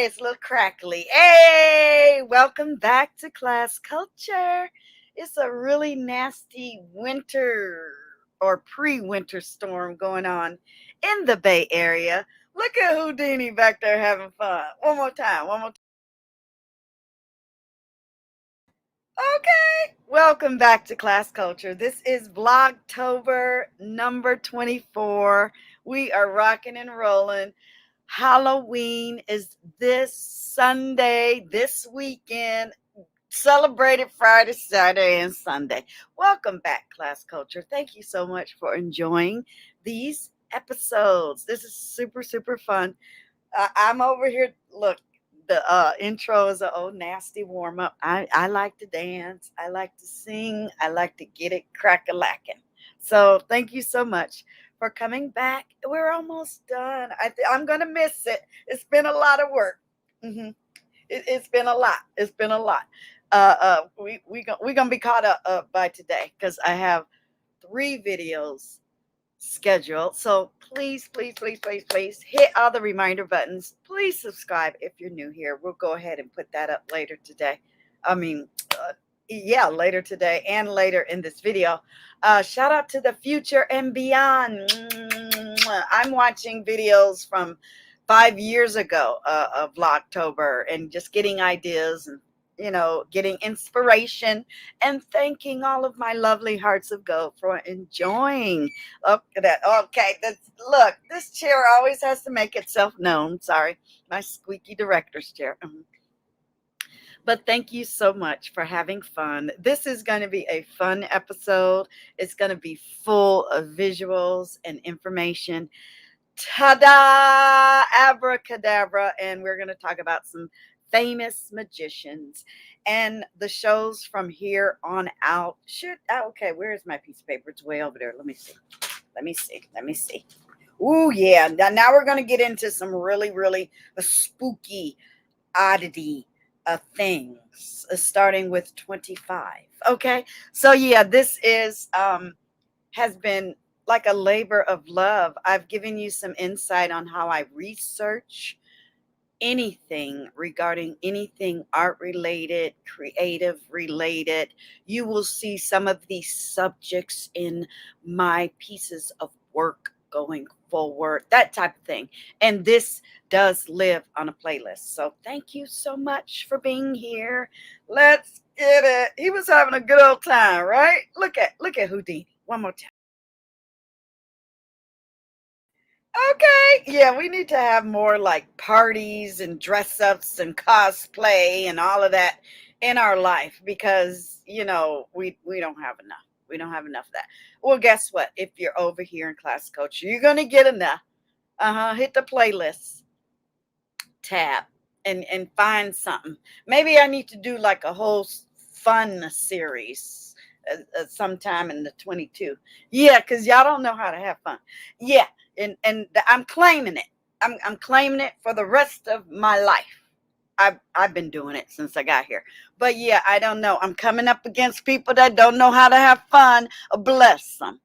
it's a little crackly. Hey, welcome back to Class Culture. It's a really nasty winter or pre-winter storm going on in the Bay Area. Look at Houdini back there having fun. One more time. Okay. Welcome back to Class Culture. This is Vlogtober number 24. We are rocking and rolling. Halloween is this Sunday, this weekend, celebrated Friday, Saturday, and Sunday. Welcome back, Class Culture. Thank you so much for enjoying these episodes. This is super, super fun. I'm over here. Look, the intro is an old nasty warm up. I like to dance. I like to sing. I like to get it crack-a-lacking. So thank you so much for coming back. We're almost done. I'm going to miss it. It's been a lot of work. It's been a lot. It's been a lot. We're going to be caught up by today because I have 3 videos scheduled. So please hit all the reminder buttons. Please subscribe if you're new here. We'll go ahead and put that up later today. Later today and later in this video. Shout out to the future and beyond. I'm watching videos from 5 years ago of Vlogtober and just getting ideas and getting inspiration and thanking all of my lovely hearts of gold for enjoying. Look at that. Okay, look, this chair always has to make itself known. Sorry, my squeaky director's chair. But thank you so much for having fun. This is going to be a fun episode. It's going to be full of visuals and information. TADA, abracadabra, and we're going to talk about some famous magicians and the shows from here on out. Okay, where's my piece of paper? It's way over there. Let me see. Ooh, yeah. Now we're going to get into some really spooky oddity things, starting with 25. Okay, so yeah, this is has been like a labor of love. I've given you some insight on how I research anything regarding anything art related, creative related. You will see some of these subjects in my pieces of work going forward, that type of thing. And this does live on a playlist. So thank you so much for being here. Let's get it. He was having a good old time, right? Look at Houdini. One more time. Okay, yeah, we need to have more like parties and dress ups and cosplay and all of that in our life because we don't have enough. We don't have enough of that. Well, guess what? If you're over here in Class Culture, you're gonna get enough. Hit the playlist tab and find something. Maybe I need to do like a whole fun series sometime in the 22. Yeah, because y'all don't know how to have fun. Yeah. And I'm claiming it. I'm claiming it for the rest of my life. I've been doing it since I got here. But yeah, I don't know. I'm coming up against people that don't know how to have fun. Bless them.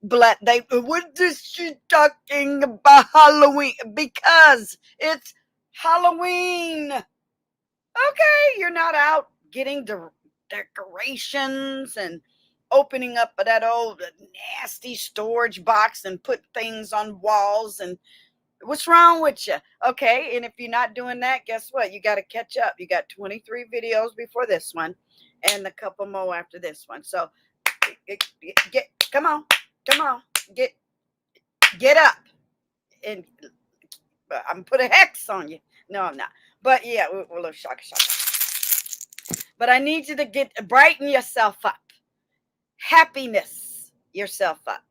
What is she talking about Halloween? Because it's Halloween. Okay, you're not out getting decorations and opening up that old nasty storage box and put things on walls. And what's wrong with you? Okay, and if you're not doing that, guess what? You got to catch up. You got 23 videos before this one and a couple more after this one. So come on, get up. And I'm put a hex on you. No, I'm not. But yeah, we're a little shaka. But I need you to brighten yourself up. Happiness yourself up.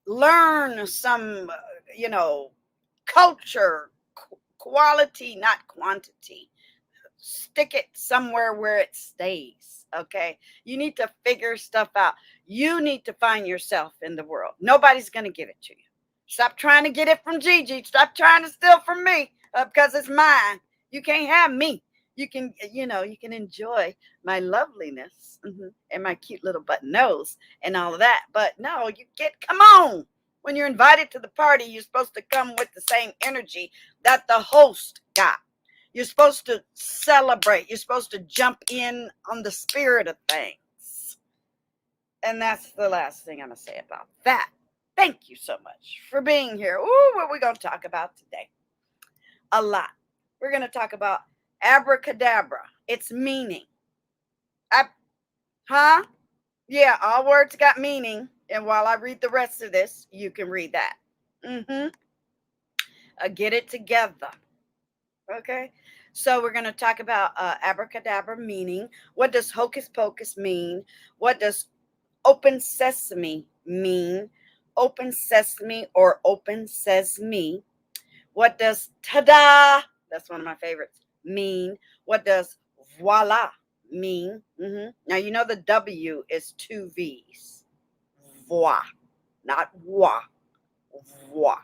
Learn some, culture, quality, not quantity. Stick it somewhere where it stays. Okay. You need to figure stuff out. You need to find yourself in the world. Nobody's going to give it to you. Stop trying to get it from Gigi. Stop trying to steal from me because it's mine. You can't have me. You can enjoy my loveliness and my cute little button nose and all of that. But no, come on. When you're invited to the party, you're supposed to come with the same energy that the host got. You're supposed to celebrate. You're supposed to jump in on the spirit of things. And that's the last thing I'm going to say about that. Thank you so much for being here. Ooh, what are we going to talk about today? A lot. We're going to talk about abracadabra, its meaning. Yeah, all words got meaning. And while I read the rest of this, you can read that. Get it together. Okay. So we're going to talk about abracadabra meaning. What does hocus pocus mean? What does open sesame mean? Open sesame or open says me. What does TADA, that's one of my favorites, mean? What does voila mean? Now, you know the W is 2 V's. Voix, not voix. Voix.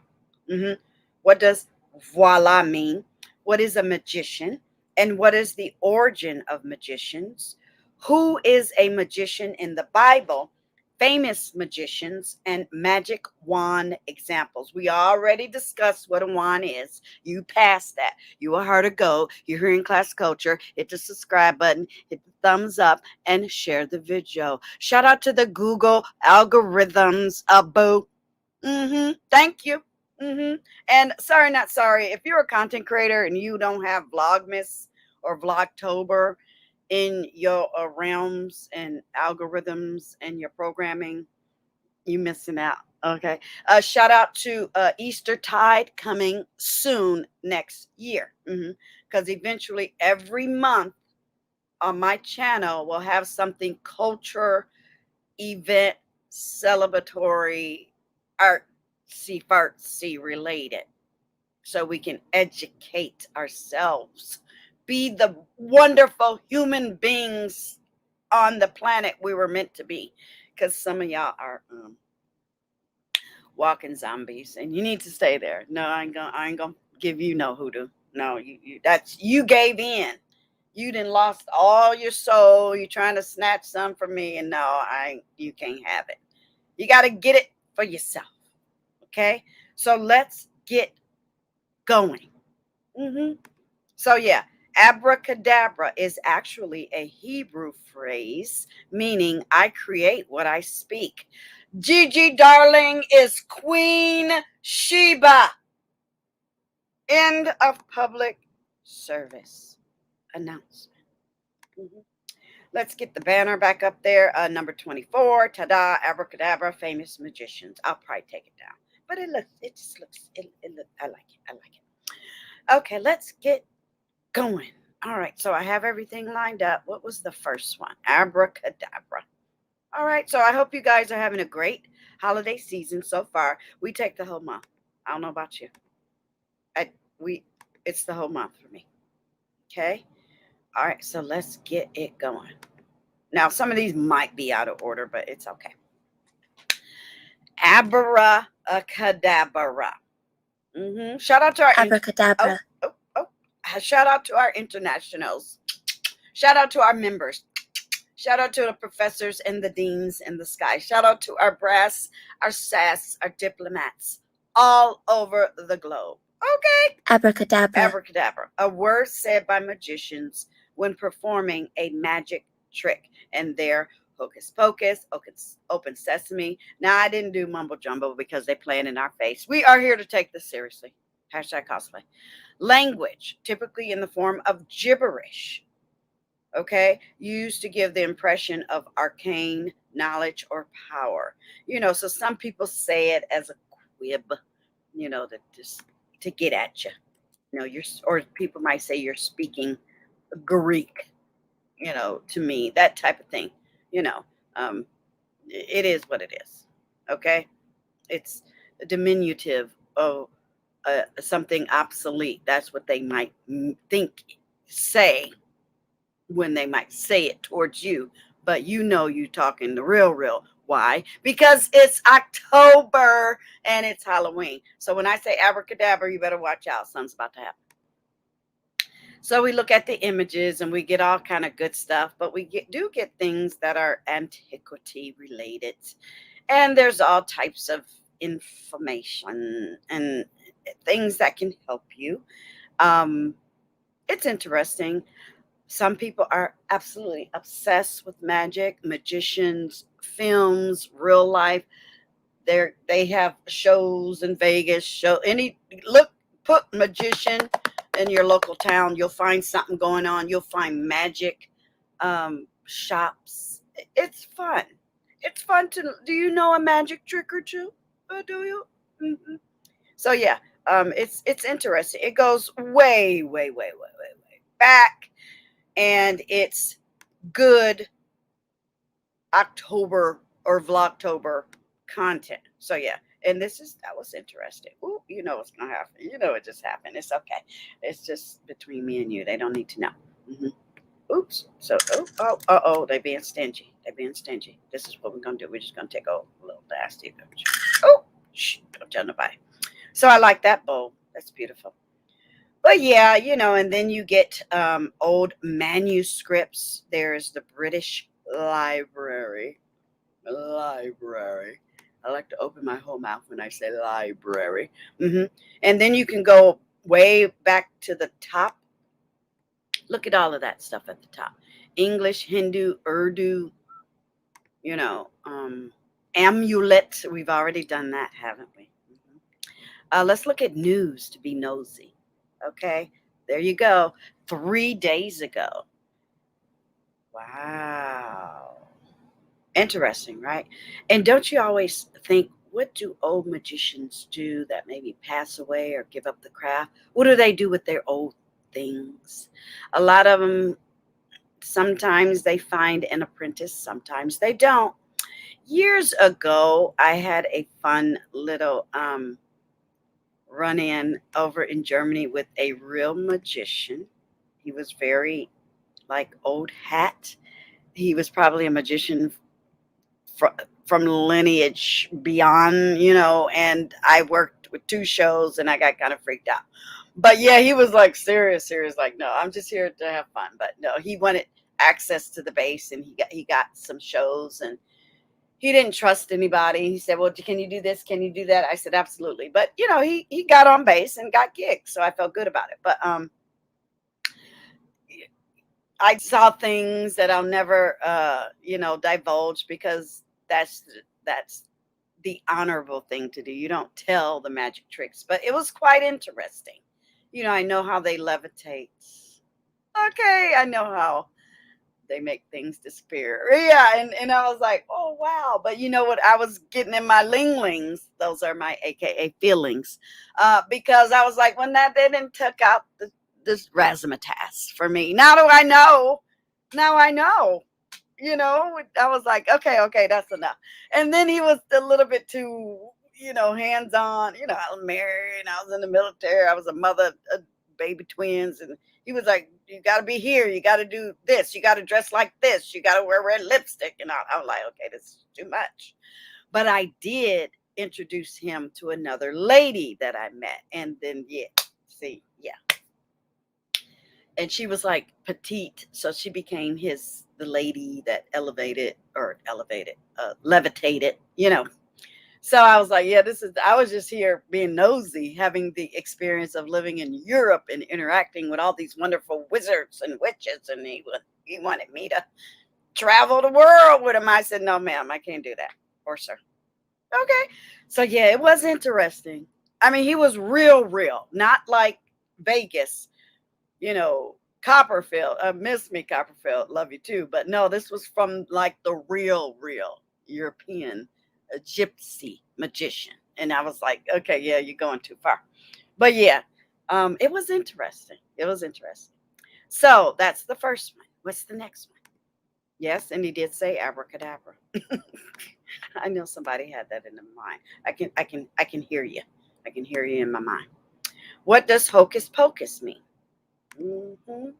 What does voila mean? What is a magician? And what is the origin of magicians? Who is a magician in the Bible? Famous magicians and magic wand examples. We already discussed what a wand is. You passed that. You are hard to go. You're here in Class Culture. Hit the subscribe button, hit the thumbs up, and share the video. Shout out to the Google algorithms, boo. Thank you. And sorry, not sorry. If you're a content creator and you don't have Vlogmas or Vlogtober in your realms and algorithms and your programming, you missing out. Okay. Shout out to Eastertide coming soon next year. Because eventually every month on my channel will have something culture, event, celebratory, artsy fartsy related, so we can educate ourselves, be the wonderful human beings on the planet we were meant to be, because some of y'all are walking zombies and you need to stay there. No, I ain't gonna give you no hoodoo. No, you gave in. You done lost all your soul. You're trying to snatch some from me, and no, you can't have it. You got to get it for yourself. Okay? So let's get going. So yeah, abracadabra is actually a Hebrew phrase meaning I create what I speak. Gigi Darling is Queen Sheba. End of public service announcement. Let's get the banner back up there. Number 24, TADA, abracadabra, famous magicians. I'll probably take it down, but I like it. Okay, let's get going. All right, so I have everything lined up. What was the first one? Abracadabra. All right, so I hope you guys are having a great holiday season so far. We take the whole month. I don't know about you. It's the whole month for me. Okay. All right, so let's get it going. Now, some of these might be out of order, but it's okay. Abracadabra. Shout out to our abracadabra. Shout out to our internationals. Shout out to our members. Shout out to the professors and the deans in the sky. Shout out to our brass, our sass, our diplomats all over the globe. Okay. Abracadabra. Abracadabra. A word said by magicians when performing a magic trick. And their hocus pocus, open sesame. Now, I didn't do mumbo jumbo because they play it in our face. We are here to take this seriously. Hashtag cosplay. Language, typically in the form of gibberish. Okay, used to give the impression of arcane knowledge or power. So some people say it as a quib, to get at you. Or people might say you're speaking Greek, to me, that type of thing. It is what it is. Okay, it's a diminutive of something obsolete. That's what they might say when they might say it towards you, but you're talking the real. Why? Because it's October and it's Halloween. So when I say abracadabra, you better watch out. Something's about to happen. So we look at the images and we get all kind of good stuff, but we do get things that are antiquity related. And there's all types of information and things that can help you. it's interesting. Some people are absolutely obsessed with magic, magicians, films, real life. They have shows in Vegas. Put magician in your local town. You'll find something going on. You'll find magic shops. It's fun. It's fun to. Do you know a magic trick or two? Do you? Hmm. So yeah, it's interesting. It goes way, way, way, way, way, way back, and it's good October or Vlogtober content. So yeah, and that was interesting. Ooh, you know what's gonna happen. You know it just happened. It's okay. It's just between me and you. They don't need to know. Hmm. Oops. So they being stingy. They being stingy. This is what we're gonna do. We're just gonna take a little nasty picture. Oh, shh, don't tell nobody. So I like that bowl. That's beautiful. But yeah, and then you get old manuscripts. There's the British Library. Library. I like to open my whole mouth when I say library. And then you can go way back to the top. Look at all of that stuff at the top. English, Hindu, Urdu, amulet. We've already done that, haven't we? Let's look at news to be nosy. Okay, there you go. 3 days ago. Wow. Interesting, right? And don't you always think, what do old magicians do that maybe pass away or give up the craft? What do they do with their old things? A lot of them, sometimes they find an apprentice, sometimes they don't. Years ago, I had a fun little run in over in Germany with a real magician. He was very like old hat. He was probably a magician from lineage beyond, and I worked with 2 shows and I got kind of freaked out. But yeah, he was like serious, like, no, I'm just here to have fun. But no, he wanted access to the base, and he got some shows, and he didn't trust anybody. He said, well, can you do this? Can you do that? I said, absolutely. But he got on base and got gigs, so I felt good about it. But I saw things that I'll never divulge, because that's the honorable thing to do. You don't tell the magic tricks, but it was quite interesting. I know how they levitate. Okay, I know how they make things disappear. Yeah, and I was like, oh wow. But you know what? I was getting in my linglings. Those are my AKA feelings. Because I was like, when that didn't took out this razzmatazz for me. Now do I know? Now I know. I was like, okay, that's enough. And then he was a little bit too, hands on. I was married, I was in the military, I was a mother of baby twins, and he was like, you got to be here, you got to do this, you got to dress like this, you got to wear red lipstick. And I was like, okay, this is too much. But I did introduce him to another lady that I met. And then, yeah, and she was like petite, so she became the lady that levitated. So I was like, yeah, I was just here being nosy, having the experience of living in Europe and interacting with all these wonderful wizards and witches, and he wanted me to travel the world with him. I said, no, ma'am, I can't do that. Or sir. Okay. So yeah, it was interesting. I mean, he was real, not like Vegas, Copperfield. Miss me, Copperfield. Love you too. But no, this was from like the real European gypsy magician. And I was like, okay, yeah, you're going too far. But yeah, it was interesting. So that's the first one. What's the next one? Yes, and he did say abracadabra. I know somebody had that in their mind. I can hear you. I can hear you in my mind. What does hocus pocus mean? Mm-hmm.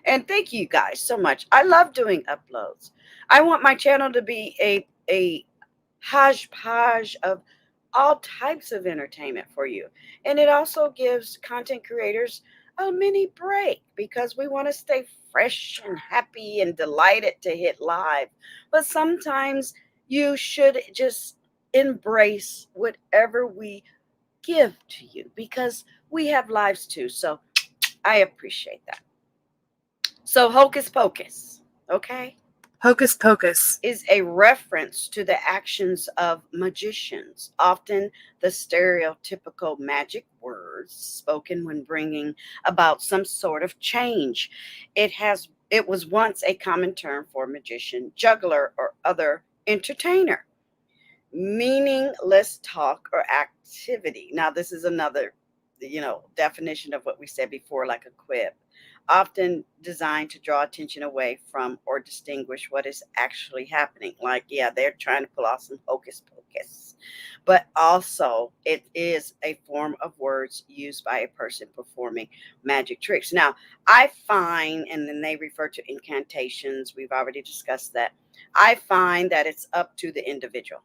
And thank you guys so much. I love doing uploads. I want my channel to be a hodgepodge of all types of entertainment for you. And it also gives content creators a mini break, because we want to stay fresh and happy and delighted to hit live. But sometimes you should just embrace whatever we give to you, because we have lives too. So I appreciate that. So hocus pocus, okay, Hocus pocus. is a reference to the actions of magicians, often the stereotypical magic words spoken when bringing about some sort of change. It was once a common term for magician, juggler, or other entertainer. Meaningless talk or activity. Now, this is another, definition of what we said before, like a quib, often designed to draw attention away from or distinguish what is actually happening. Like, yeah, they're trying to pull off some hocus pocus, but also it is a form of words used by a person performing magic tricks. Now, I find, and then they refer to incantations, we've already discussed that. I find that it's up to the individual,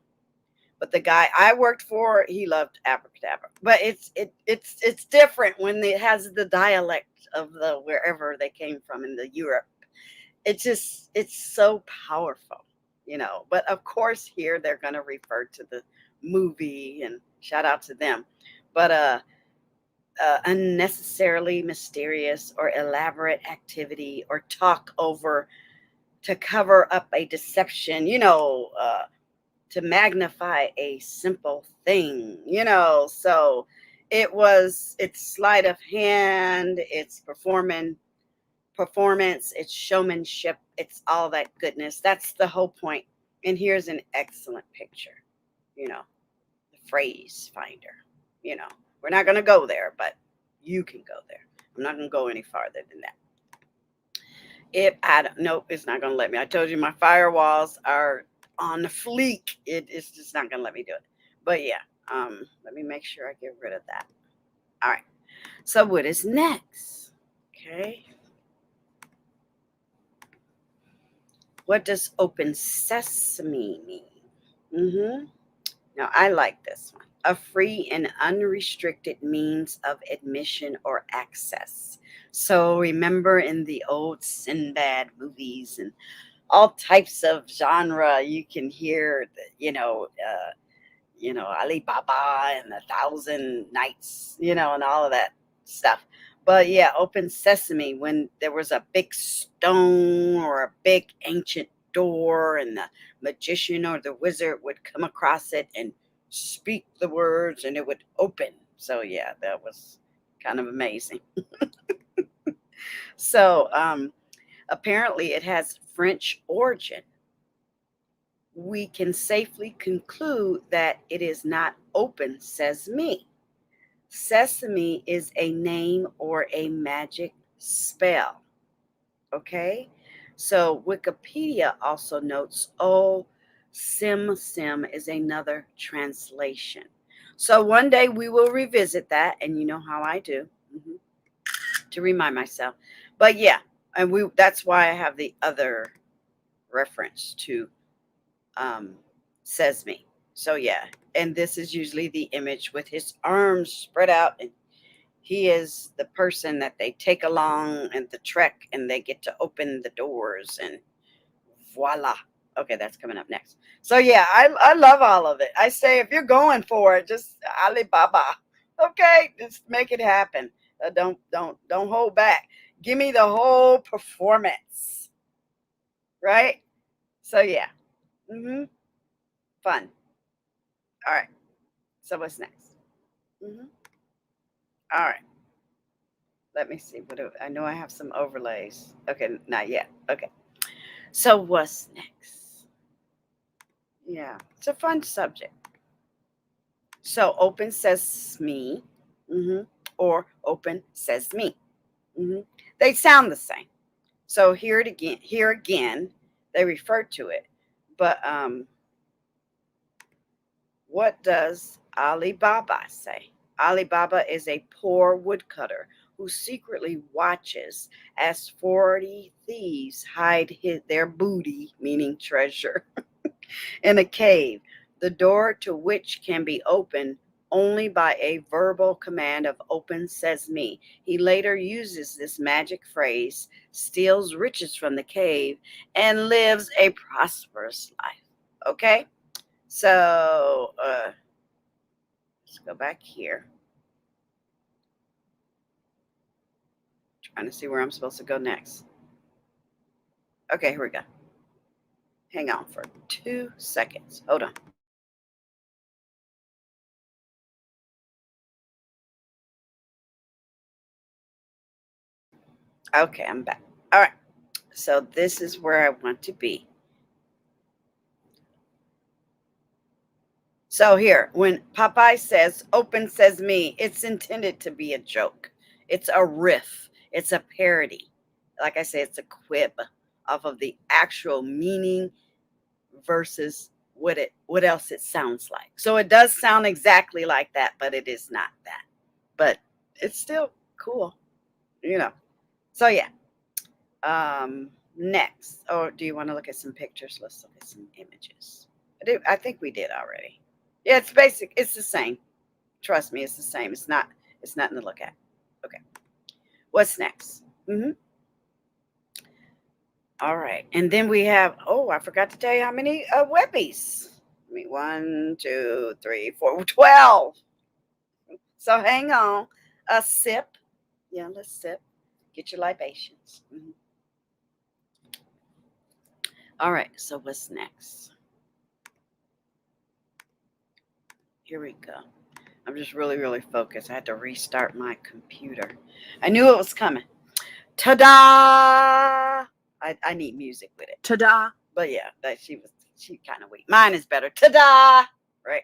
but the guy I worked for, he loved abracadabra. But it's different when it has the dialect of the wherever they came from in the Europe. It's so powerful, But of course here they're gonna refer to the movie and shout out to them. But unnecessarily mysterious or elaborate activity or talk over to cover up a deception, to magnify a simple thing, So it's sleight of hand, it's performance, it's showmanship, it's all that goodness. That's the whole point. And here's an excellent picture, the phrase finder. You know, we're not gonna go there, but you can go there. I'm not gonna go any farther than that. Nope, it's not gonna let me. I told you my firewalls are on the fleek. It's just not gonna let me do it. But yeah, let me make sure I get rid of that. All right. So what is next? Okay. What does open sesame mean? Now I like this one. A free and unrestricted means of admission or access. So remember in the old Sinbad movies and all types of genre, you can hear Alibaba and the Thousand Nights, and all of that stuff. But yeah, open sesame, when there was a big stone or a big ancient door, and the magician or the wizard would come across it and speak the words, and it would open. So yeah, that was kind of amazing. So apparently, it has French origin. We can safely conclude that it is not open sesame. Sesame is a name or a magic spell. Okay? So Wikipedia also notes, sim is another translation. So one day we will revisit that, and you know how I do, to remind myself. But yeah, and that's why I have the other reference to sesame. So yeah, and this is usually the image with his arms spread out, and he is the person that they take along and the trek, and they get to open the doors, and voila. Okay, that's coming up next. So yeah, I love all of it. I say if you're going for it, just Alibaba. Okay, just make it happen. Don't hold back. Give me the whole performance, right? So yeah, fun. All right. So what's next? hmm All right. Let me see. I know I have some overlays. Okay, not yet. Okay. So what's next? Yeah, it's a fun subject. So open sesame, hmm or open sesame. hmm They sound the same. So here it again. Here again, they refer to it. But what does Alibaba say? Alibaba is a poor woodcutter who secretly watches as 40 thieves hide their booty, meaning treasure, in a cave, the door to which can be opened only by a verbal command of open sesame. He later uses this magic phrase, steals riches from the cave, and lives a prosperous life. Okay? So, let's go back here. Trying to see where I'm supposed to go next. Okay, here we go. Hang on for 2 seconds. Hold on. Okay, I'm back. All right. So this is where I want to be. So here, when Popeye says open sesame, it's intended to be a joke. It's a riff. It's a parody. Like I say, it's a quib off of the actual meaning versus what else it sounds like. So it does sound exactly like that, but it is not that. But it's still cool, you know. So yeah. Next. Or do you want to look at some pictures? Let's look at some images. I think we did already. Yeah, it's basic. It's the same. Trust me, it's the same. It's nothing to look at. Okay. What's next? All right. And then we have, oh, I forgot to tell you how many webbies. I mean, 1, 2, 3, 4, 12. So hang on. A sip. Yeah, let's sip. Get your libations. All right. So what's next? Here we go. I'm just really, really focused. I had to restart my computer. I knew it was coming. Ta-da! I need music with it. Ta-da! But yeah, she kind of weak. Mine is better. Ta-da! Right.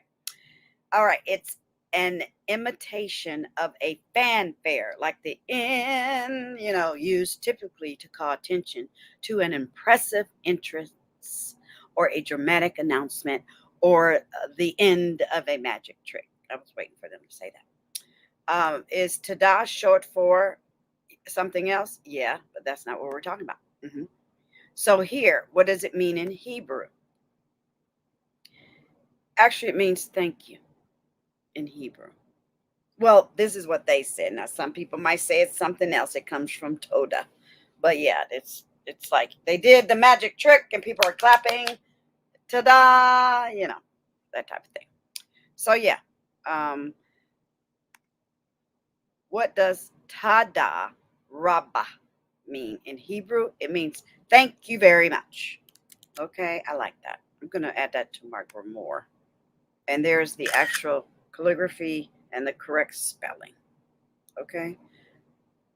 All right. It's an imitation of a fanfare, like the in, used typically to call attention to an impressive entrance or a dramatic announcement or the end of a magic trick. I was waiting for them to say that. Is tada short for something else? Yeah, but that's not what we're talking about. So here, what does it mean in Hebrew? Actually, it means thank you in Hebrew. Well, this is what they said. Now, some people might say it's something else. It comes from TADA. But yeah, it's like they did the magic trick and people are clapping. Ta-da! That type of thing. So yeah. What does TADA Rabba mean in Hebrew? It means thank you very much. Okay, I like that. I'm going to add that to my grimoire. And there's the actual calligraphy and the correct spelling. Okay,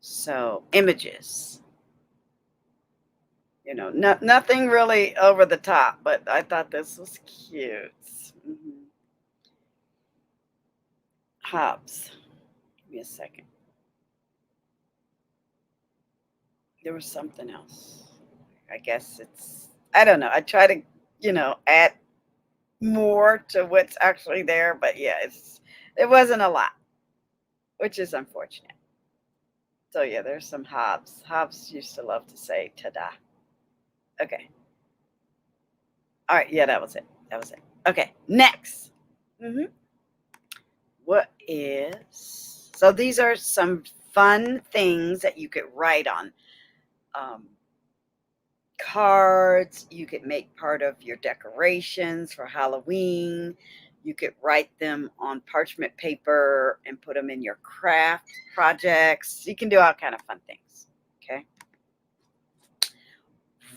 so images. Nothing really over the top, but I thought this was cute. HUGz. Give me a second. There was something else. I guess I don't know. I try to, add more to what's actually there, but yeah, it wasn't a lot, which is unfortunate. So yeah, there's some HUGz. HUGz used to love to say ta-da. Okay. All right, yeah, that was it. That was it. Okay, next. What is so these are some fun things that you could write on cards. You could make part of your decorations for Halloween. You could write them on parchment paper and put them in your craft projects. You can do all kind of fun things. Okay.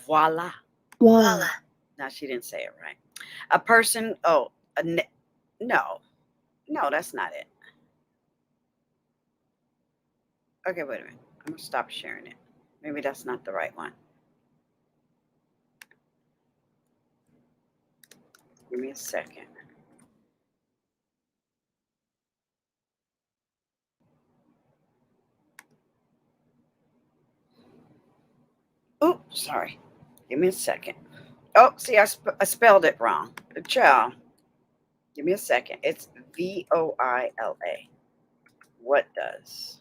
Voila. Voila. Now she didn't say it right. A person. Oh, no, that's not it. Okay, wait a minute. I'm gonna stop sharing it. Maybe that's not the right one. Give me a second. Oops, sorry. Give me a second. Oh, see, I spelled it wrong. Child. Give me a second. It's VOILA. What does?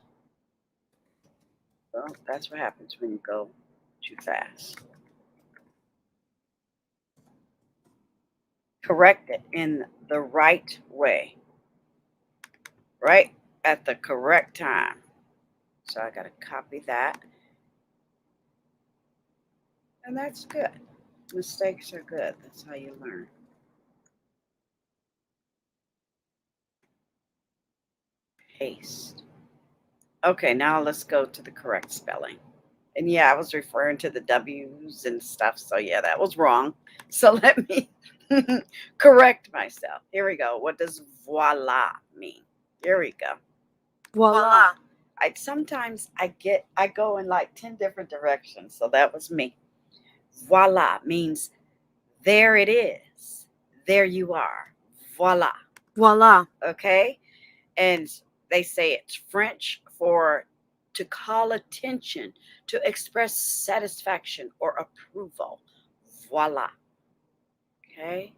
Well, that's what happens when you go too fast. Correct it in the right way. Right? At the correct time. So I got to copy that. And that's good. Mistakes are good. That's how you learn. Paste. Okay, now let's go to the correct spelling. And yeah, I was referring to the W's and stuff. So yeah, that was wrong. So let me correct myself. Here we go. What does voila mean? Here we go. Voila. Sometimes I go in like 10 different directions. So that was me. Voila means there it is. There you are. Voila. Voila. Okay? And they say it's French for to call attention, to express satisfaction or approval. Voila. Okay?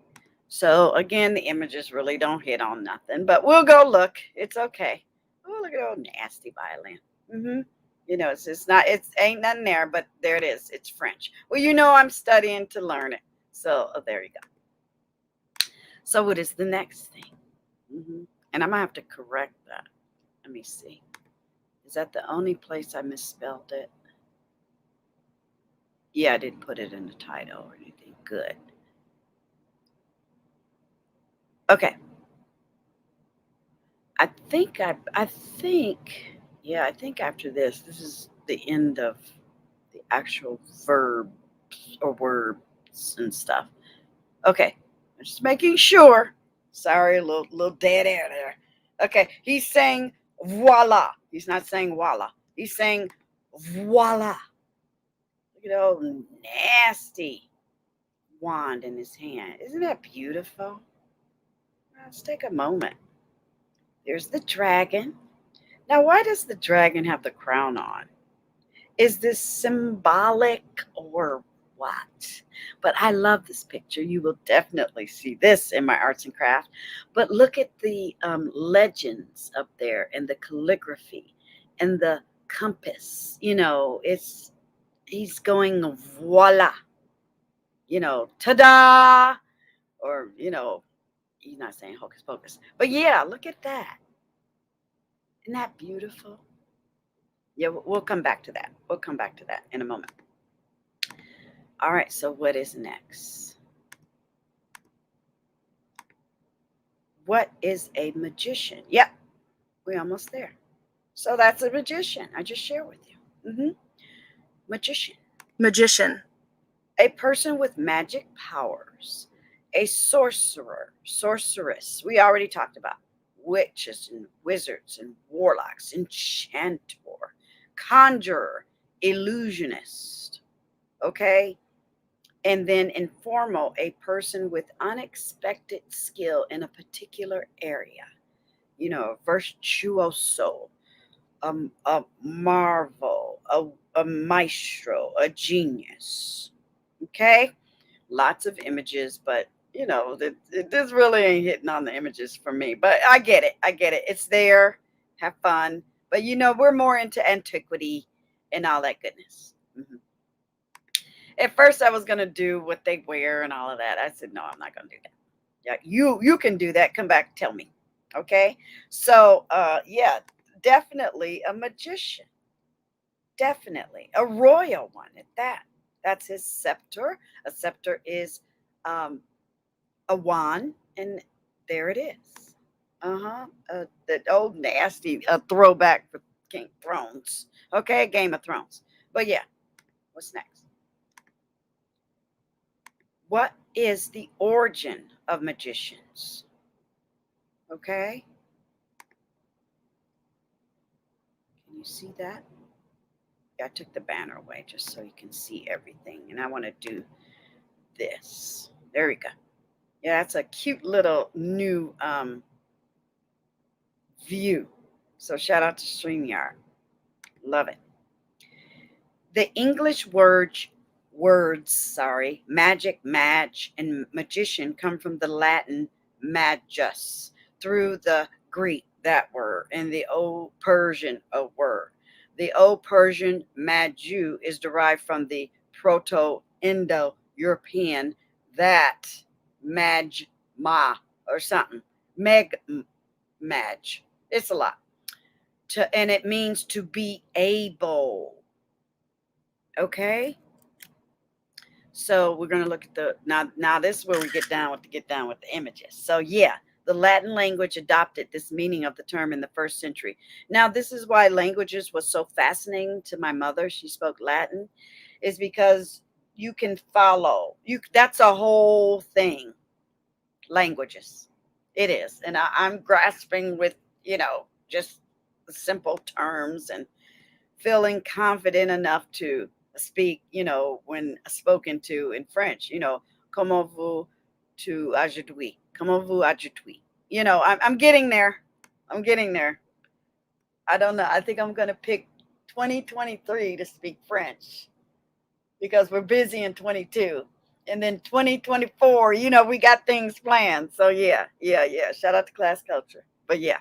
So again, the images really don't hit on nothing, but we'll go look. It's okay. Oh, look at old nasty violin. You know, it's not, it's ain't nothing there, but there it is. It's French. Well, you know, I'm studying to learn it. So there you go. So what is the next thing? And I'm gonna have to correct that. Let me see. Is that the only place I misspelled it? Yeah, I didn't put it in the title or anything. Good. Okay. I think yeah, I think after this is the end of the actual verbs or words and stuff. Okay. I'm just making sure. Sorry, a little dead air there. Okay. He's saying voila. He's not saying voila. He's saying voila. Look at that old nasty wand in his hand. Isn't that beautiful? Let's take a moment. There's the dragon. Now, why does the dragon have the crown on? Is this symbolic or what? But I love this picture. You will definitely see this in my arts and crafts. But look at the legends up there and the calligraphy and the compass. You know, he's going voila. You know, ta-da! Or, you know, he's not saying hocus pocus. But yeah, look at that. Isn't that beautiful? Yeah, we'll come back to that. We'll come back to that in a moment. All right, so what is next? What is a magician? Yep, we're almost there. So that's a magician. I just shared with you. Magician. Magician. A person with magic powers. A sorcerer, sorceress. We already talked about witches and wizards and warlocks, enchantor, conjurer, illusionist. Okay? And then informal, a person with unexpected skill in a particular area. You know, virtuoso, a marvel, a maestro, a genius. Okay? Lots of images, but you know, this really ain't hitting on the images for me. But I get it. I get it. It's there. Have fun. But you know, we're more into antiquity and all that goodness. At first, I was gonna do what they wear and all of that. I said, no, I'm not gonna do that. Yeah, you can do that. Come back, tell me. Okay. So yeah, definitely a magician. Definitely a royal one at that. That's his scepter. A scepter is a wand, and there it is. That old nasty throwback for King Thrones. Okay, Game of Thrones. But yeah, what's next? What is the origin of magicians? Okay, can you see that? I took the banner away just so you can see everything, and I want to do this. There we go. Yeah, that's a cute little new view. So shout out to StreamYard. Love it. The English words, magic, match, and magician come from the Latin magus, through the Greek, that word, and the Old Persian, a word. The Old Persian maju is derived from the Proto-Indo-European that magma or something. Maj. It's a lot. And it means to be able. Okay. So we're gonna look at the now. This is where we get down with the images. So yeah, The Latin language adopted this meaning of the term in the 1st century. Now, this is why languages was so fascinating to my mother. She spoke Latin, is because you can follow. That's a whole thing. Languages. It is. And I'm grasping with, just the simple terms and feeling confident enough to speak, when spoken to in French, comment vous tu aujourd'hui? Comment vous aujourd'hui? I'm getting there. I'm getting there. I don't know. I think I'm going to pick 2023 to speak French because we're busy in 22. And then 2024, we got things planned. So yeah. Shout out to class culture. But yeah.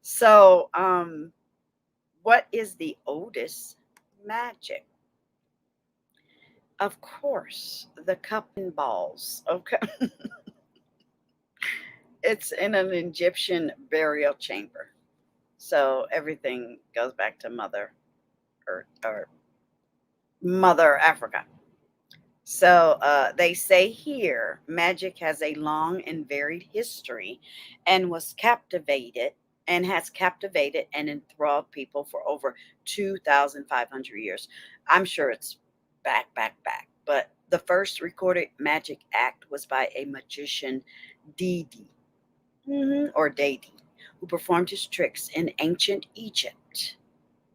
So, what is the oldest magic? Of course, the cup and balls. Okay. It's in an Egyptian burial chamber. So everything goes back to Mother Earth or Mother Africa. So they say here magic has a long and varied history and has captivated and enthralled people for over 2,500 years. I'm sure it's back. But the first recorded magic act was by a magician, Didi, or Dadi, who performed his tricks in ancient Egypt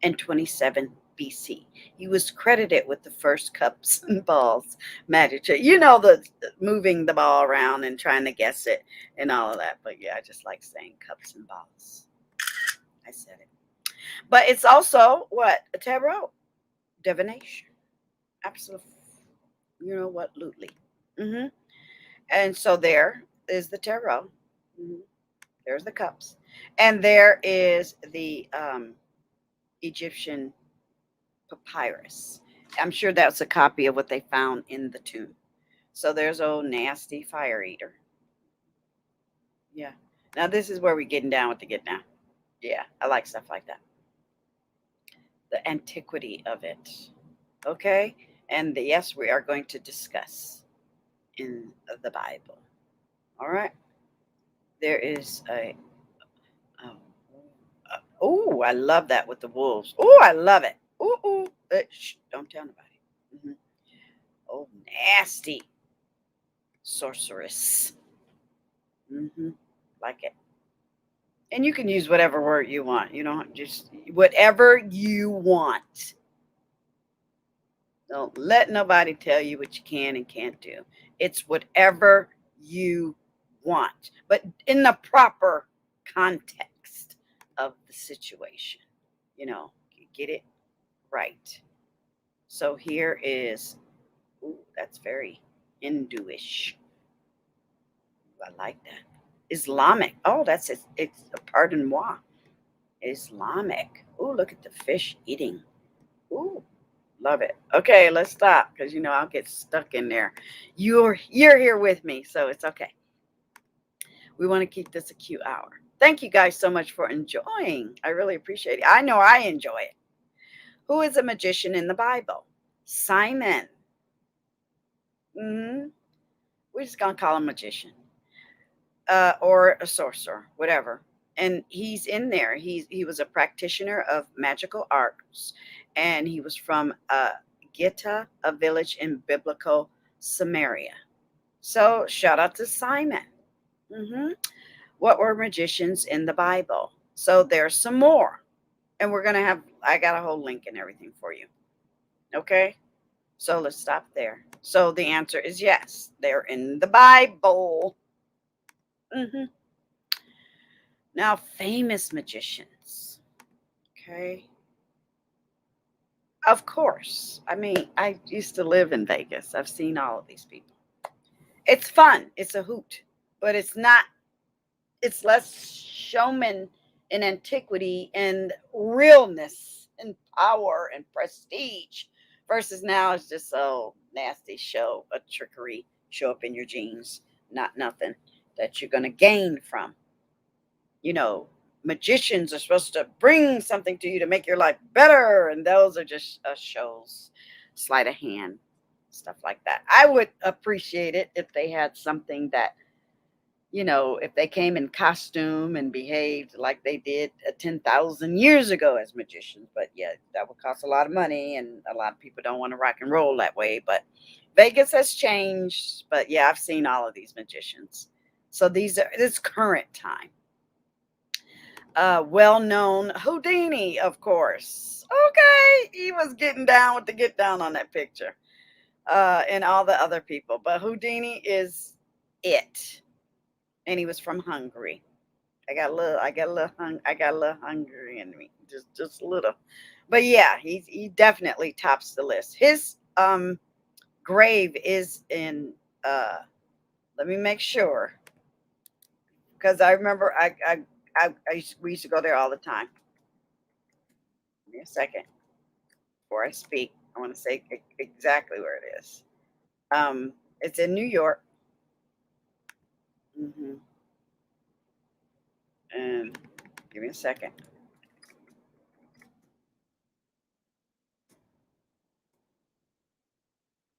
in 27 BC. He was credited with the first cups and balls magic trick. The moving the ball around and trying to guess it and all of that. But yeah, I just like saying cups and balls. I said it. But it's also what? A tarot. Divination. Absolutely. You know what? Lutely. And so there is the tarot. There's the cups. And there is the Egyptian papyrus. I'm sure that's a copy of what they found in the tomb. So there's old nasty fire eater. Yeah. Now this is where we're getting down with the get down. Yeah, I like stuff like that. The antiquity of it. Okay? And yes, we are going to discuss in the Bible. All right? There is oh, I love that with the wolves. Oh, I love it. Ooh. Shh, don't tell nobody. Oh, nasty sorceress. Like it. And you can use whatever word you want. Just whatever you want. Don't let nobody tell you what you can and can't do. It's whatever you want, but in the proper context of the situation. Get it right. So here is, that's very Hinduish. I like that. Islamic. Oh, it's pardon moi. Islamic. Oh, look at the fish eating. Ooh, love it. Okay, let's stop because I'll get stuck in there. You're here with me, so it's okay. We want to keep this a cute hour. Thank you guys so much for enjoying. I really appreciate it. I know I enjoy it. Who is a magician in the Bible? Simon. We're just gonna call him magician, or a sorcerer, whatever. And he's in there. He was a practitioner of magical arts, and he was from Gitta, a village in biblical Samaria. So shout out to Simon. What were magicians in the Bible? So there's some more, and I got a whole link and everything for you. Okay, so let's stop there. So the answer is yes, they're in the Bible. Now, famous magicians. Okay. Of course. I mean, I used to live in Vegas. I've seen all of these people. It's fun. It's a hoot. But it's less showman and antiquity and realness and power and prestige versus now it's just so nasty show, a trickery, show up in your jeans, not nothing that you're going to gain from. Magicians are supposed to bring something to you to make your life better, and those are just shows, sleight of hand, stuff like that. I would appreciate it if they had something that you know, if they came in costume and behaved like they did 10,000 years ago as magicians. But yeah, that would cost a lot of money, and a lot of people don't want to rock and roll that way. But Vegas has changed. But yeah, I've seen all of these magicians. So this current time. Well-known Houdini, of course. Okay, he was getting down with the get down on that picture, and all the other people. But Houdini is it, and he was from Hungary. I got a little hungry in me, just a little. But yeah, he definitely tops the list. His grave is in. Let me make sure, because I remember we used to go there all the time. Give me a second before I speak. I want to say exactly where it is. It's in New York. hmm And give me a second.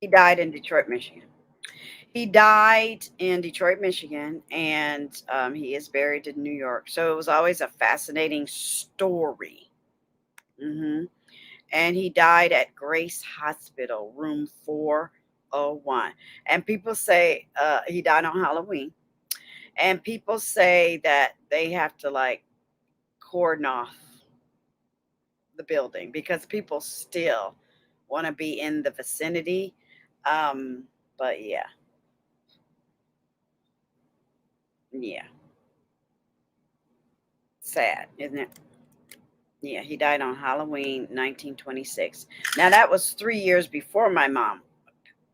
He died in Detroit, Michigan. He died in Detroit, Michigan, and he is buried in New York. So it was always a fascinating story. hmm And he died at Grace Hospital, room 401. And people say he died on Halloween. And people say that they have to like cordon off the building because people still want to be in the vicinity. But yeah, yeah, sad, isn't it? Yeah, he died on Halloween 1926. Now that was 3 years before my mom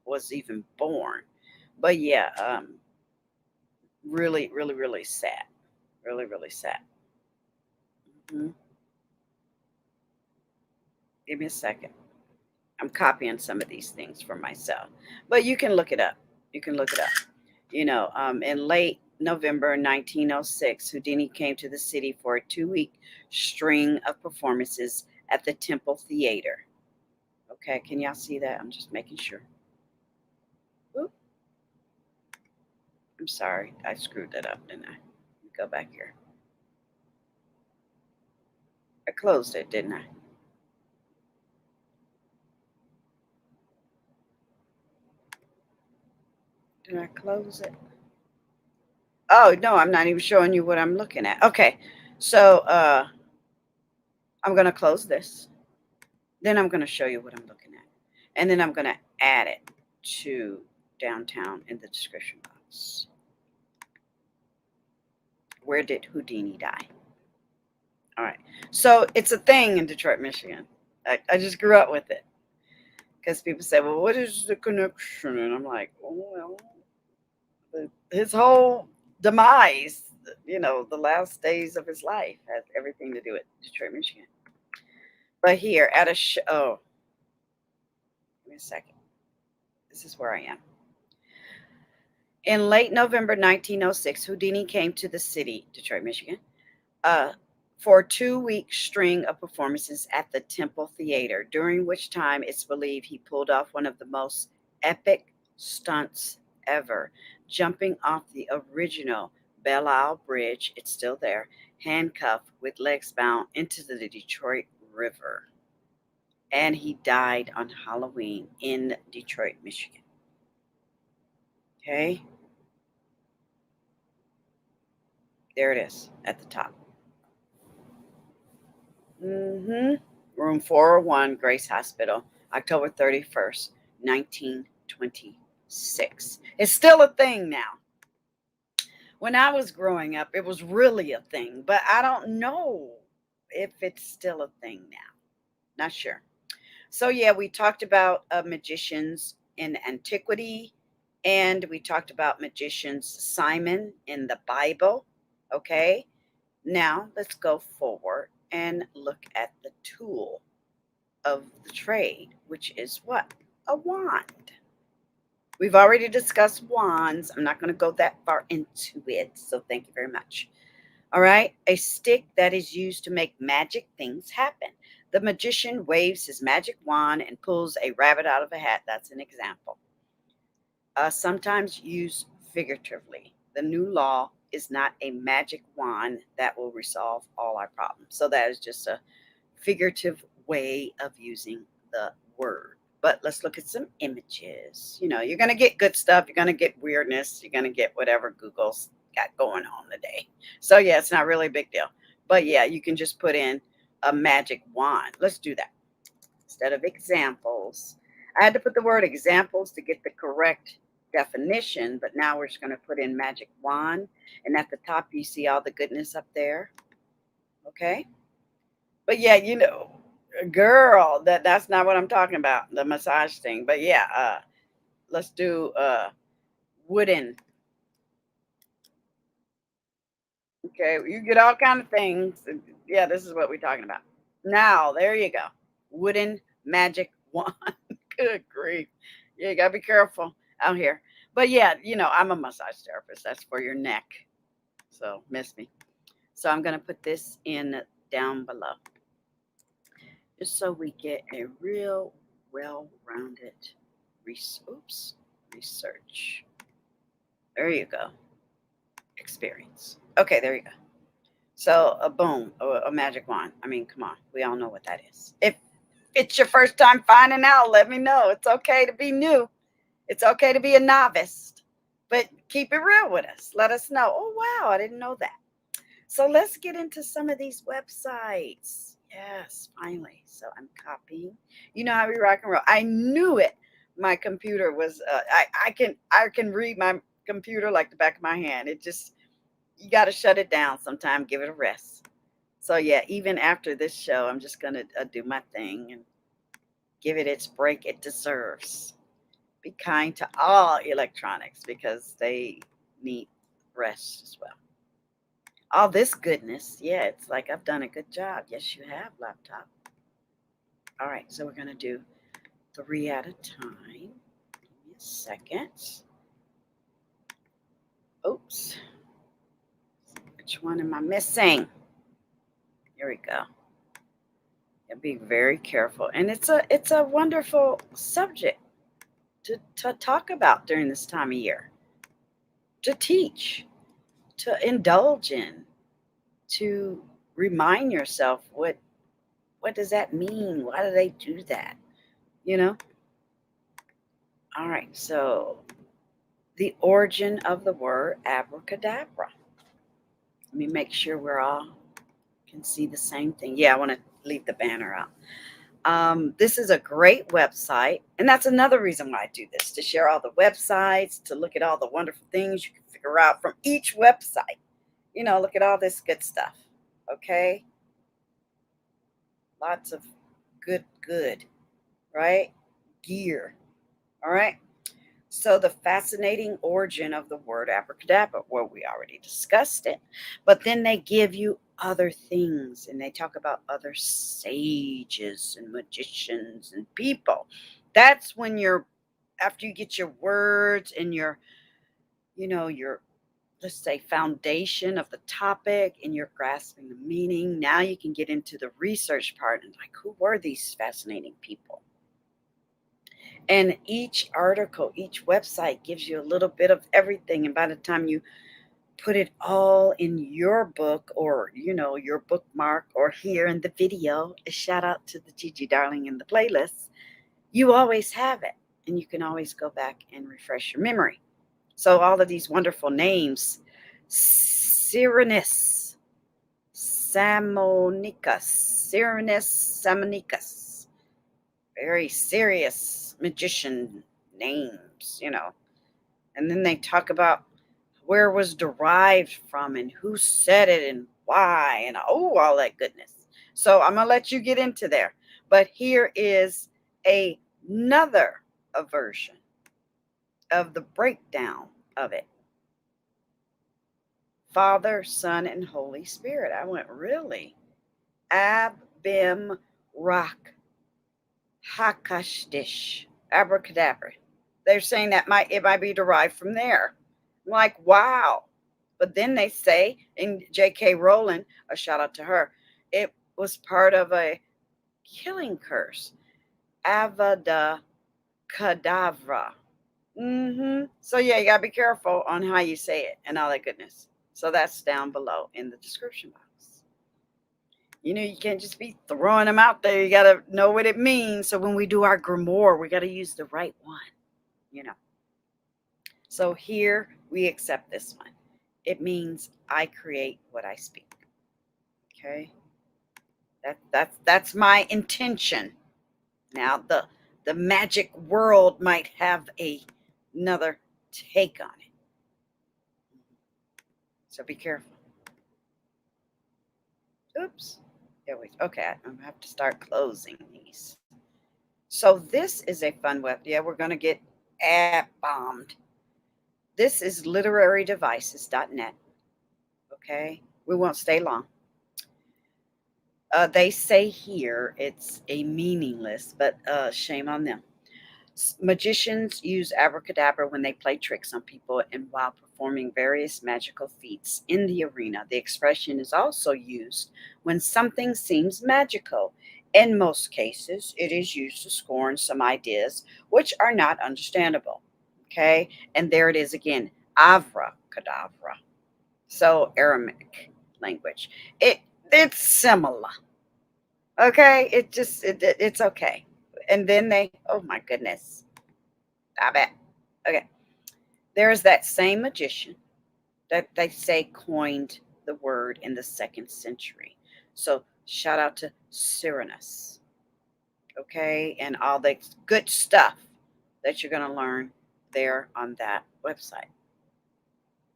was even born. But yeah, really, really, really sad. Really, really sad. Mhm. Give me a second. I'm copying some of these things for myself, but you can look it up. You can look it up. In late November 1906, Houdini came to the city for a 2 week string of performances at the Temple Theater. Okay, can y'all see that? I'm just making sure. Oop, I'm sorry. I screwed that up, didn't I? Go back here. I closed it, didn't I? Did I close it? Oh, no, I'm not even showing you what I'm looking at. Okay, so I'm going to close this. Then I'm going to show you what I'm looking at. And then I'm going to add it to downtown in the description box. Where did Houdini die? All right. So it's a thing in Detroit, Michigan. I just grew up with it. Because people say, well, what is the connection? And I'm like, oh, well, his whole demise, the last days of his life has everything to do with Detroit, Michigan. But here at a show, oh, give me a second. This is where I am. In late November 1906, Houdini came to the city, Detroit, Michigan, uh, for a 2 week string of performances at the Temple Theater, during which time it's believed he pulled off one of the most epic stunts ever, jumping off the original Belle Isle Bridge, it's still there, handcuffed with legs bound into the Detroit River. And he died on Halloween in Detroit, Michigan. Okay, there it is at the top. Room 401, Grace Hospital, October 31st, 1926. It's still a thing now. When I was growing up, it was really a thing, but I don't know if it's still a thing now. Not sure. So, yeah, we talked about magicians in antiquity, and we talked about magicians Simon in the Bible. Okay, now let's go forward and look at the tool of the trade, which is what? A wand. We've already discussed wands. I'm not going to go that far into it, so thank you very much. All right, a stick that is used to make magic things happen. The magician waves his magic wand and pulls a rabbit out of a hat. That's an example. Sometimes used figuratively. The new law is not a magic wand that will resolve all our problems. So that is just a figurative way of using the word. But let's look at some images. You know, you're going to get good stuff. You're going to get weirdness. You're going to get whatever Google's got going on today. So, yeah, it's not really a big deal. But, yeah, you can just put in a magic wand. Let's do that. Instead of examples, I had to put the word examples to get the correct definition. But now we're just going to put in magic wand. And at the top, you see all the goodness up there. Okay. But, yeah, you know, girl, that's not what I'm talking about, the massage thing. But yeah, let's do wooden. Okay, you get all kind of things. Yeah, this is what we're talking about. Now, there you go. Wooden magic wand. Good grief. Yeah, you gotta be careful out here. But yeah, you know, I'm a massage therapist. That's for your neck. So miss me. So I'm gonna put this in down below, just so we get a real well-rounded research. There you go. Experience. Okay, there you go. So a boom, a magic wand. I mean, come on. We all know what that is. If it's your first time finding out, let me know. It's okay to be new. It's okay to be a novice. But keep it real with us. Let us know. Oh, wow, I didn't know that. So let's get into some of these websites. Yes, finally. So I'm copying. You know how we rock and roll. I knew it. My computer was. I can read my computer like the back of my hand. It just, you got to shut it down sometime. Give it a rest. So yeah, even after this show, I'm just gonna do my thing and give it its break it deserves. Be kind to all electronics because they need rest as well. All this goodness. Yeah, it's like I've done a good job. Yes, you have, laptop. All right, so we're going to do 3 at a time. Give me a second. Oops. Which one am I missing? Here we go. Be very careful. And it's a wonderful subject to talk about during this time of year, to teach, to indulge in, to remind yourself what does that mean? Why do they do that? You know? All right, so the origin of the word abracadabra. Let me make sure we're all can see the same thing. Yeah, I want to leave the banner out. This is a great website, and that's another reason why I do this, to share all the websites, to look at all the wonderful things you can figure out from each website. You know, look at all this good stuff. Okay? Lots of good, right? Gear. All right? So the fascinating origin of the word abracadabra, well, we already discussed it, but then they give you other things, and they talk about other sages and magicians and people. That's when you're, after you get your words and your, you know, your, let's say, foundation of the topic, and you're grasping the meaning, now you can get into the research part and like, who were these fascinating people? And each article, each website gives you a little bit of everything. And by the time you put it all in your book, or, you know, your bookmark, or here in the video, a shout out to the TY Darling in the playlist, you always have it. And you can always go back and refresh your memory. So all of these wonderful names, Cyrenus, Samonicus, very serious magician names, you know. And then they talk about where it was derived from and who said it and why, and oh, all that goodness. So I'm going to let you get into there. But here is another version of the breakdown of it. Father, Son, and Holy Spirit. I went, really? Ab, Bim, Rock, Hakashdish, abracadabra. They're saying that it might be derived from there. I'm like, wow. But then they say, in J.K. Rowling, a shout out to her, it was part of a killing curse. Avada Kedavra. So yeah, you gotta be careful on how you say it and all that goodness. So that's down below in the description box. You know, you can't just be throwing them out there. You gotta know what it means. So when we do our grimoire, we gotta use the right one. You know. So here we accept this one. It means I create what I speak. Okay. That's my intention. Now the magic world might have another take on it. So be careful. Oops. There we okay. I'm gonna have to start closing these. So this is a fun web. Yeah, we're gonna get ad bombed. This is literarydevices.net. Okay, we won't stay long. They say here it's a meaningless, but shame on them. Magicians use abracadabra when they play tricks on people and while performing various magical feats in the arena. The expression is also used when something seems magical. In most cases, it is used to scorn some ideas which are not understandable. Okay, and there it is again, abracadabra. So Aramaic language. It's similar. Okay, it's okay. And then they, oh my goodness, I bet. Okay, there is that same magician that they say coined the word in the 2nd century. So shout out to Cyrenius, okay, and all the good stuff that you're going to learn there on that website.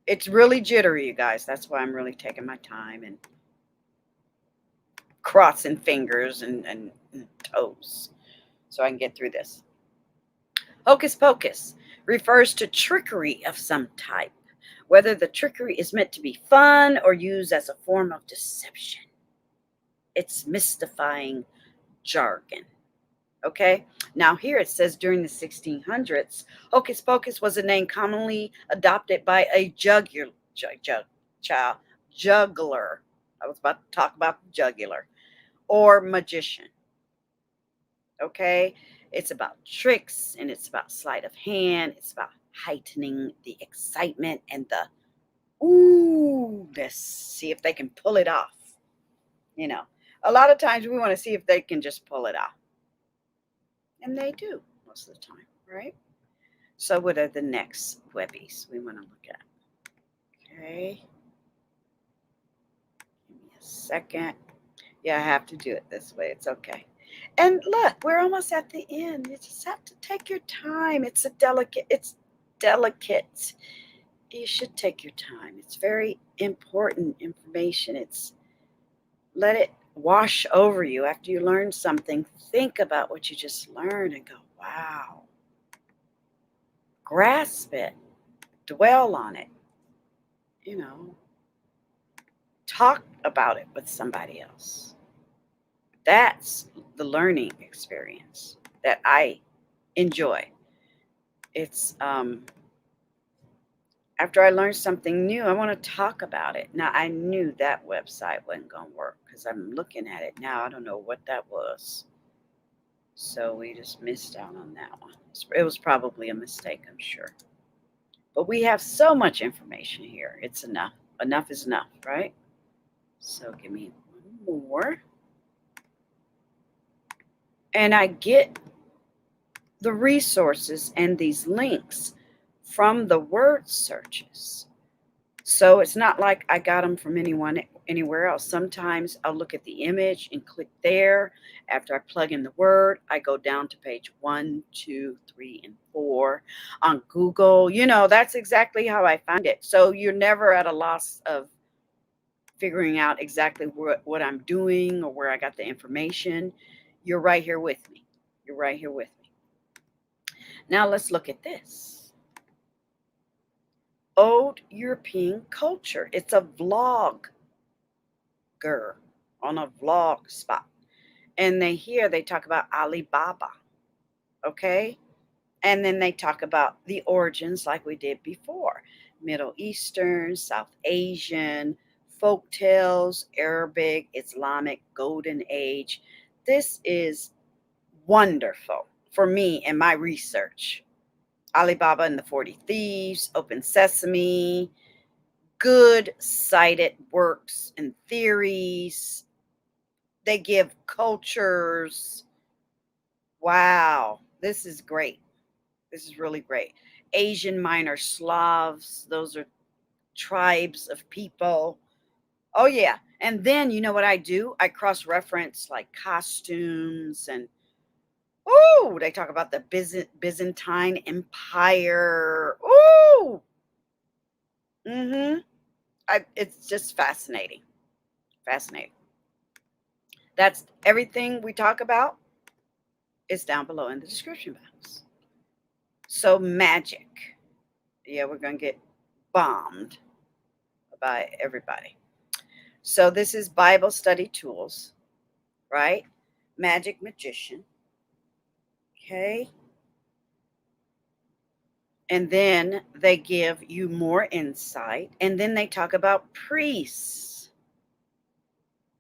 It's really jittery, you guys. That's why I'm really taking my time and crossing fingers and toes so I can get through this. Hocus pocus refers to trickery of some type, whether the trickery is meant to be fun or used as a form of deception. It's mystifying jargon. Okay, now here it says during the 1600s, hocus pocus was a name commonly adopted by a juggler. I was about to talk about the jugular or magician. Okay, it's about tricks and it's about sleight of hand. It's about heightening the excitement and the ooh, let's see if they can pull it off. You know, a lot of times we want to see if they can just pull it off. And they do most of the time, right? So what are the next webbies we want to look at? Okay. Give me a second. Yeah, I have to do it this way. It's okay. And look, we're almost at the end. You just have to take your time. It's delicate. You should take your time. It's very important information. Let it wash over you after you learn something. Think about what you just learned and go, wow. Grasp it. Dwell on it. You know, talk about it with somebody else. That's the learning experience that I enjoy. It's after I learned something new, I want to talk about it. Now, I knew that website wasn't going to work because I'm looking at it now. I don't know what that was. So we just missed out on that one. It was probably a mistake, I'm sure. But we have so much information here. It's enough. Enough is enough, right? So give me one more. And I get the resources and these links from the word searches. So it's not like I got them from anywhere else. Sometimes I'll look at the image and click there. After I plug in the word, I go down to page 1, 2, 3, and 4 on Google. You know, that's exactly how I find it. So you're never at a loss of figuring out exactly what I'm doing or where I got the information. You're right here with me. You're right here with me. Now let's look at this. Old European culture. It's a vlogger on a vlog spot. And they talk about Alibaba. Okay? And then they talk about the origins like we did before. Middle Eastern, South Asian, folk tales, Arabic, Islamic, Golden Age. This is wonderful for me and my research. Alibaba and the 40 Thieves, Open Sesame, good cited works and theories. They give cultures. Wow, this is great. This is really great. Asian Minor Slavs, those are tribes of people. Oh, yeah. And then you know what I do? I cross reference like costumes and, ooh, they talk about the Byzantine Empire. Ooh. Mm-hmm. It's just fascinating. Fascinating. That's everything we talk about is down below in the description box. So magic. Yeah, we're going to get bombed by everybody. So this is Bible study tools, right? Magic magician. Okay. And then they give you more insight. And then they talk about priests.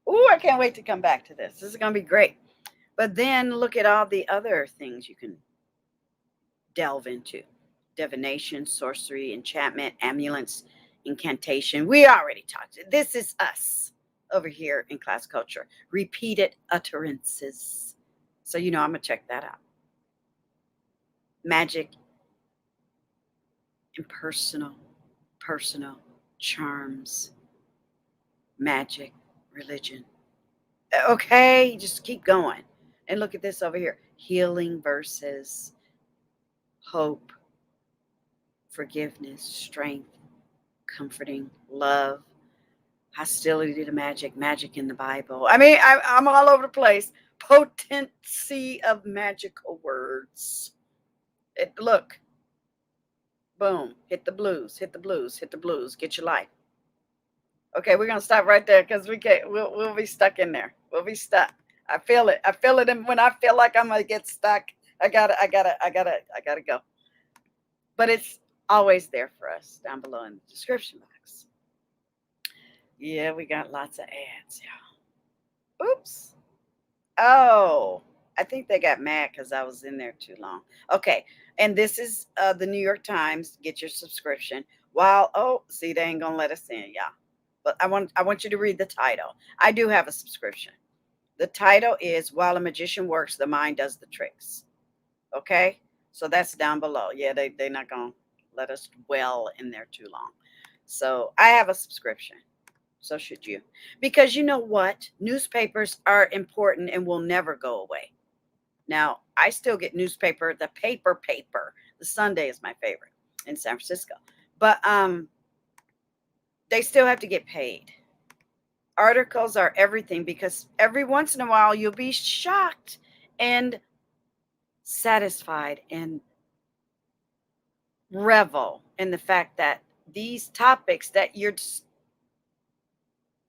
Ooh, I can't wait to come back to this. This is going to be great. But then look at all the other things you can delve into. Divination, sorcery, enchantment, amulets, incantation. We already talked. This is us over here in class culture. Repeated utterances. So, I'm going to check that out. Magic, impersonal, personal, charms, magic, religion. Okay, just keep going. And look at this over here. Healing verses, hope, forgiveness, strength, comforting, love, hostility to magic, magic in the Bible. I mean, I'm all over the place. Potency of magical words. Look, boom, hit the blues, hit the blues, hit the blues, get your life. Okay, we're gonna stop right there because we can't. We'll be stuck in there. We'll be stuck. I feel it. I feel it, and when I feel like I'm gonna get stuck, I gotta go. But it's always there for us down below in the description box. Yeah, we got lots of ads, y'all. Oops. Oh, I think they got mad because I was in there too long. Okay, and this is the New York Times. Get your subscription. See, they ain't gonna let us in, y'all. But I want you to read the title. I do have a subscription. The title is While a Magician Works, the Mind Does the Tricks. Okay? So that's down below. Yeah, they're not going to let us dwell in there too long. So I have a subscription. So should you. Because you know what? Newspapers are important and will never go away. Now, I still get newspaper, the paper. The Sunday is my favorite in San Francisco. But they still have to get paid. Articles are everything because every once in a while you'll be shocked and satisfied and revel in the fact that these topics that you're,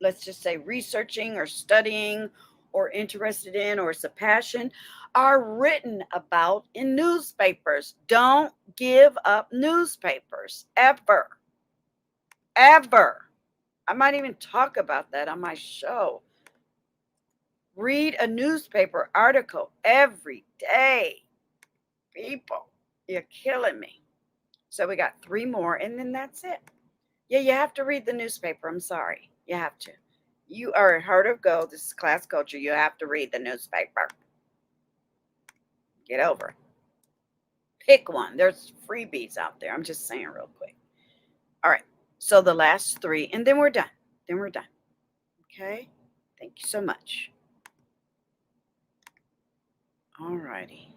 let's just say, researching or studying or interested in, or it's a passion, are written about in newspapers. Don't give up newspapers ever. Ever. I might even talk about that on my show. Read a newspaper article every day. People, you're killing me. So we got 3 more, and then that's it. Yeah, you have to read the newspaper. I'm sorry. You have to. You are at Heart of Gold. This is class culture. You have to read the newspaper. Get over it. Pick one. There's freebies out there. I'm just saying real quick. All right. So the last 3, and then we're done. Okay? Thank you so much. All righty.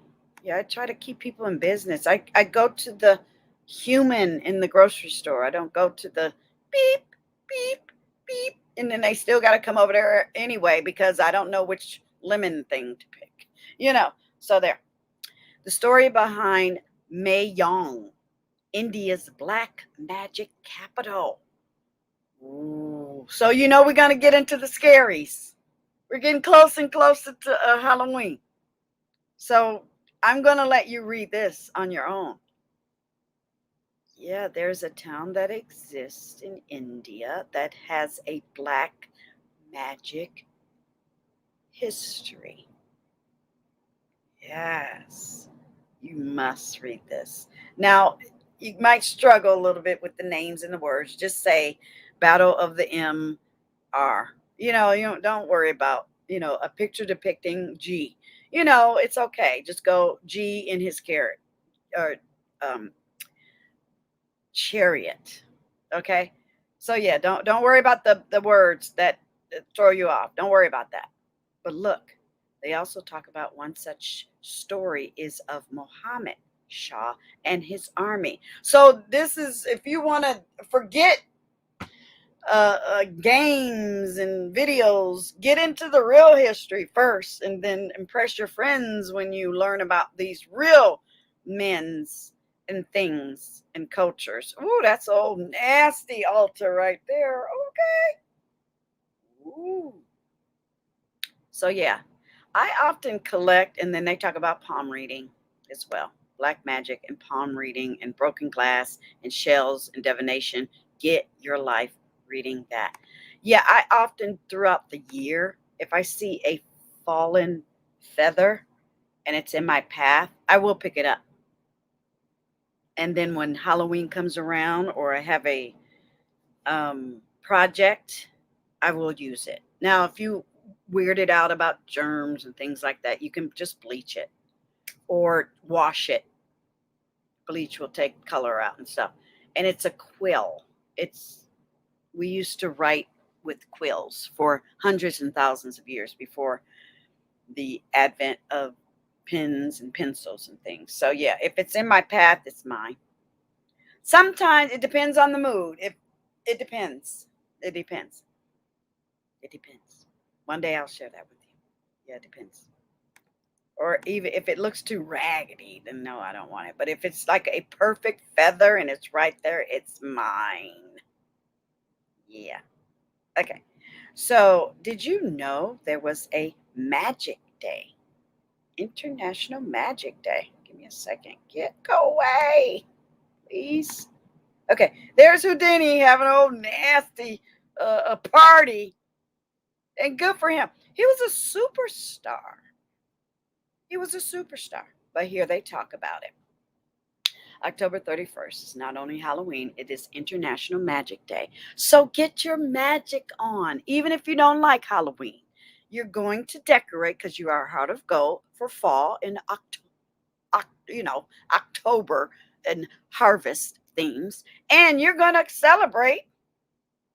Yeah, I try to keep people in business. I go to the human in the grocery store. I don't go to the beep, beep, beep. And then they still got to come over there anyway because I don't know which lemon thing to pick. So there. The story behind Mayong, India's black magic capital. Ooh. So we're going to get into the scaries. We're getting closer and closer to Halloween. So I'm going to let you read this on your own. Yeah, there's a town that exists in India that has a black magic history. Yes. You must read this. Now, you might struggle a little bit with the names and the words. Just say Battle of the M.R. Don't worry about, a picture depicting G. It's okay. Just go G in his carrot or um, chariot. Okay? So yeah, don't worry about the words that throw you off. Don't worry about that. But look, they also talk about one such story is of Muhammad Shah and his army. So this is, if you want to forget games and videos, get into the real history first, and then impress your friends when you learn about these real men's and things and cultures. Ooh, that's old nasty altar right there. Okay. Ooh. So yeah, I often collect, and then they talk about palm reading as well. Black magic and palm reading and broken glass and shells and divination. Get your life reading that. Yeah, I often throughout the year, if I see a fallen feather and it's in my path, I will pick it up. And then when Halloween comes around or I have a project, I will use it. Now, if you weirded out about germs and things like that, you can just bleach it or wash it. Bleach will take color out and stuff. And it's a quill. We used to write with quills for hundreds and thousands of years before the advent of pens and pencils and things. So yeah, if it's in my path, it's mine. Sometimes it depends on the mood. If it depends. It depends. It depends. One day I'll share that with you. Yeah, it depends. Or even if it looks too raggedy, then no, I don't want it. But if it's like a perfect feather and it's right there, it's mine. Yeah. Okay. So, did you know there was a magic day? International Magic Day. Give me a second. Go away, please. Okay. There's Houdini having an old nasty a party. And good for him. He was a superstar. He was a superstar. But here they talk about it. October 31st is not only Halloween, it is International Magic Day. So get your magic on, even if you don't like Halloween. You're going to decorate because you are heart of gold for fall in October and harvest themes. And you're going to celebrate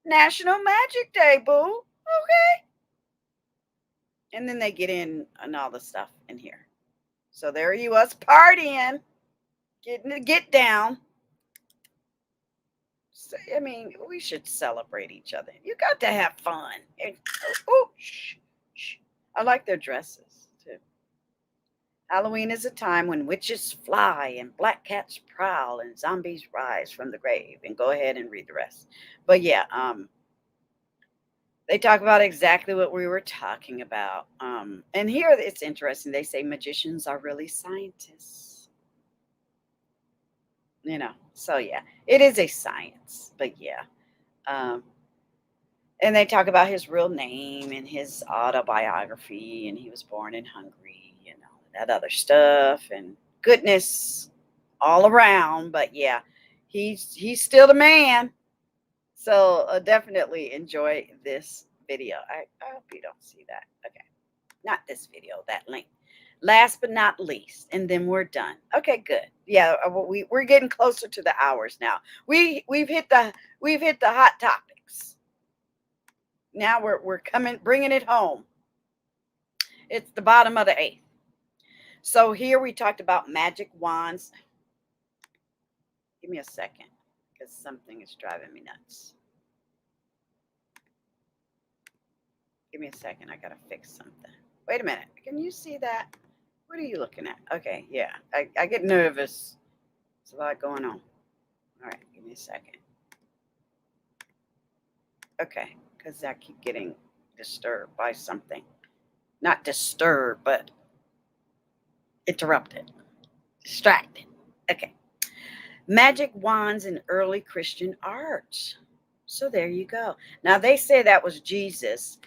National Magic Day, boo. Okay. And then they get in and all the stuff in here. So there he was partying, getting to get down. So, I mean, we should celebrate each other. You got to have fun. Shh. I like their dresses too. Halloween is a time when witches fly and black cats prowl and zombies rise from the grave. And go ahead and read the rest. But yeah, they talk about exactly what we were talking about. And here it's interesting. They say magicians are really scientists. So yeah, it is a science. But yeah. And they talk about his real name and his autobiography, and he was born in Hungary and all that other stuff, and goodness all around. But yeah, he's still the man. So definitely enjoy this video. I hope you don't see that. Okay, not this video, that link. Last but not least, and then we're done. Okay, good. Yeah, we're getting closer to the hours now. We've hit the hot topics. Now we're bringing it home. It's the bottom of the 8th. So here we talked about magic wands. Give me a second because something is driving me nuts. Give me a second. I got to fix something. Wait a minute. Can you see that? What are you looking at? Okay, yeah. I get nervous. There's a lot going on. All right, give me a second. Okay, because I keep getting disturbed by something. Not disturbed, but interrupted. Distracted. Okay. Magic wands in early Christian art. So there you go. Now they say that was Jesus.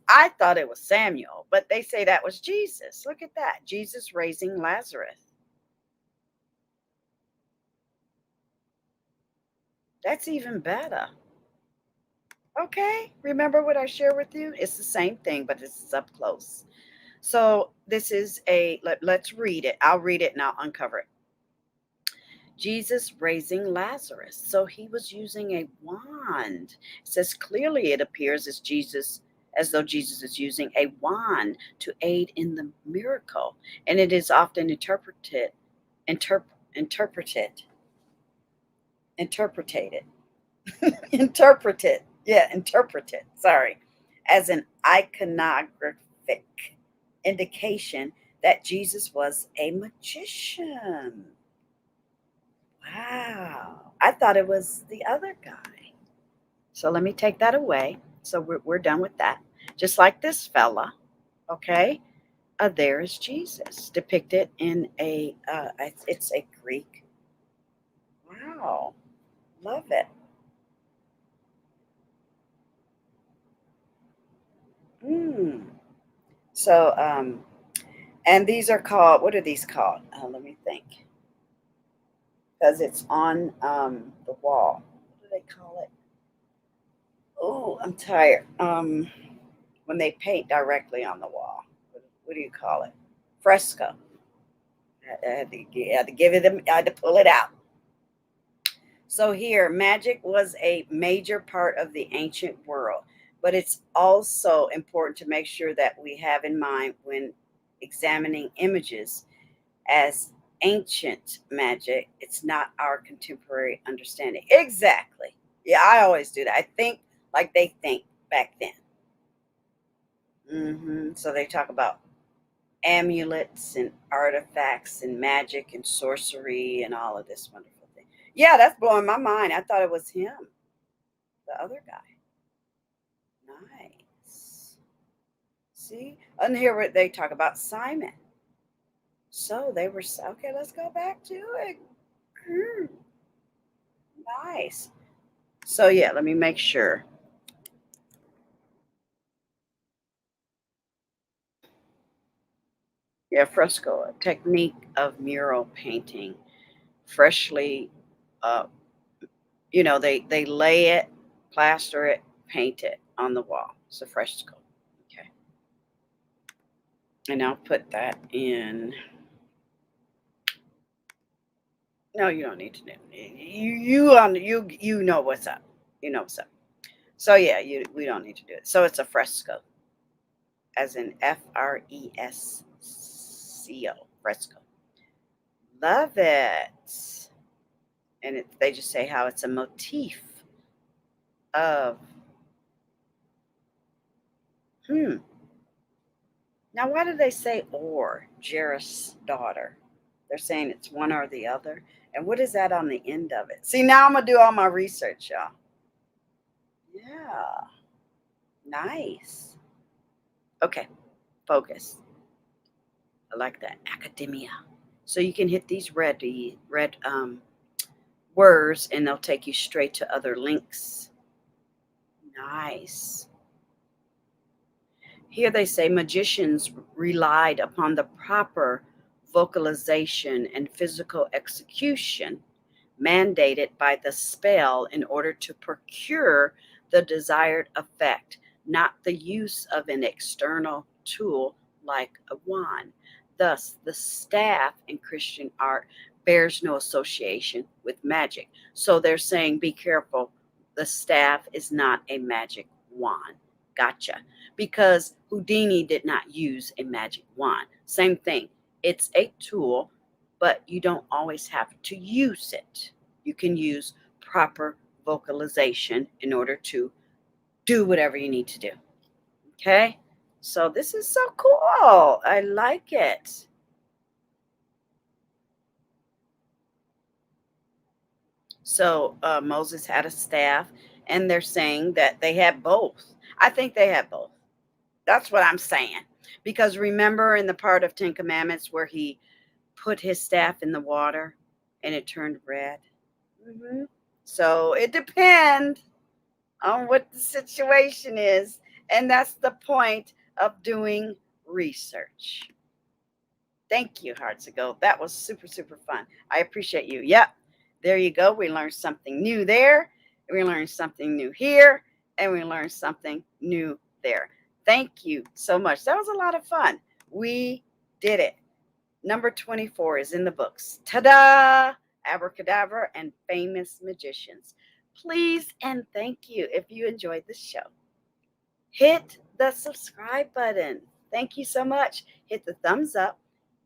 I thought it was Samuel, but they say that was Jesus. Look at that. Jesus raising Lazarus. That's even better. Okay, remember what I shared with you? It's the same thing, but it's up close. So this is let's read it. I'll read it and I'll uncover it. Jesus raising Lazarus. So he was using a wand. It says clearly it appears as though Jesus is using a wand to aid in the miracle. And it is often interpreted, interpreted, sorry, as an iconographic indication that Jesus was a magician. Wow. I thought it was the other guy. So let me take that away. So we're done with that. Just like this fella, okay? There is Jesus depicted in it's a Greek. Wow. Love it. Mm. So, and these are called, what are these called? Let me think. Because it's on the wall. What do they call it? Oh, I'm tired. When they paint directly on the wall, what do you call it? Fresco. I had to give it. I had to pull it out. So here, magic was a major part of the ancient world, but it's also important to make sure that we have in mind when examining images as ancient magic. It's not our contemporary understanding. Exactly. Yeah, I always do that. I think like they think back then. So they talk about amulets and artifacts and magic and sorcery and all of this wonderful thing. Yeah, that's blowing my mind. I thought it was him, the other guy. Nice. See? And here they talk about Simon. So they were, okay, let's go back to it. Nice. So yeah, let me make sure. Yeah, fresco, a technique of mural painting, freshly, uh, they lay it, plaster it, paint it on the wall. It's a fresco. Okay, and I'll put that in. No, you don't need to know. You know what's up. You know what's up. So yeah, we don't need to do it. So it's a fresco, as in Fresco, fresco. Love it. And they just say how it's a motif of Now why do they say or Jairus' daughter? They're saying it's one or the other. And what is that on the end of it? See, now I'm gonna do all my research, y'all. Yeah. Nice. Okay, focus. I like that. Academia. So you can hit these red words and they'll take you straight to other links. Nice. Here they say magicians relied upon the proper vocalization and physical execution mandated by the spell in order to procure the desired effect, not the use of an external tool like a wand. Thus, the staff in Christian art bears no association with magic. So they're saying, be careful. The staff is not a magic wand. Gotcha. Because Houdini did not use a magic wand. Same thing. It's a tool, but you don't always have to use it. You can use proper vocalization in order to do whatever you need to do. Okay? So this is so cool. I like it. So Moses had a staff, and they're saying that they had both. I think they had both. That's what I'm saying. Because remember in the part of Ten Commandments where he put his staff in the water and it turned red? So it depends on what the situation is. And that's the point of doing research. Thank you, HUGz. That was super, super fun. I appreciate you. Yep. There you go. We learned something new there. We learn something new here, and we learn something new there. Thank you so much. That was a lot of fun. We did it. Number 24 is in the books. Ta-da! Abracadabra and Famous Magicians. Please and thank you if you enjoyed this show. Hit the subscribe button. Thank you so much. Hit the thumbs up.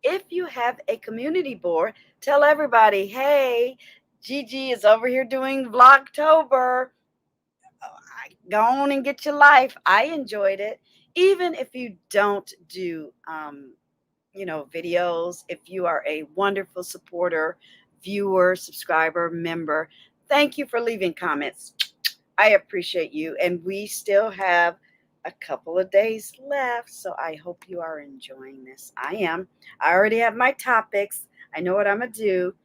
If you have a community board, tell everybody, hey, Gigi is over here doing Vlogtober. Go on and get your life. I enjoyed it. Even if you don't do videos, if you are a wonderful supporter, viewer, subscriber, member, thank you for leaving comments. I appreciate you. And we still have a couple of days left, so I hope you are enjoying this. I am. I already have my topics. I know what I'm going to do.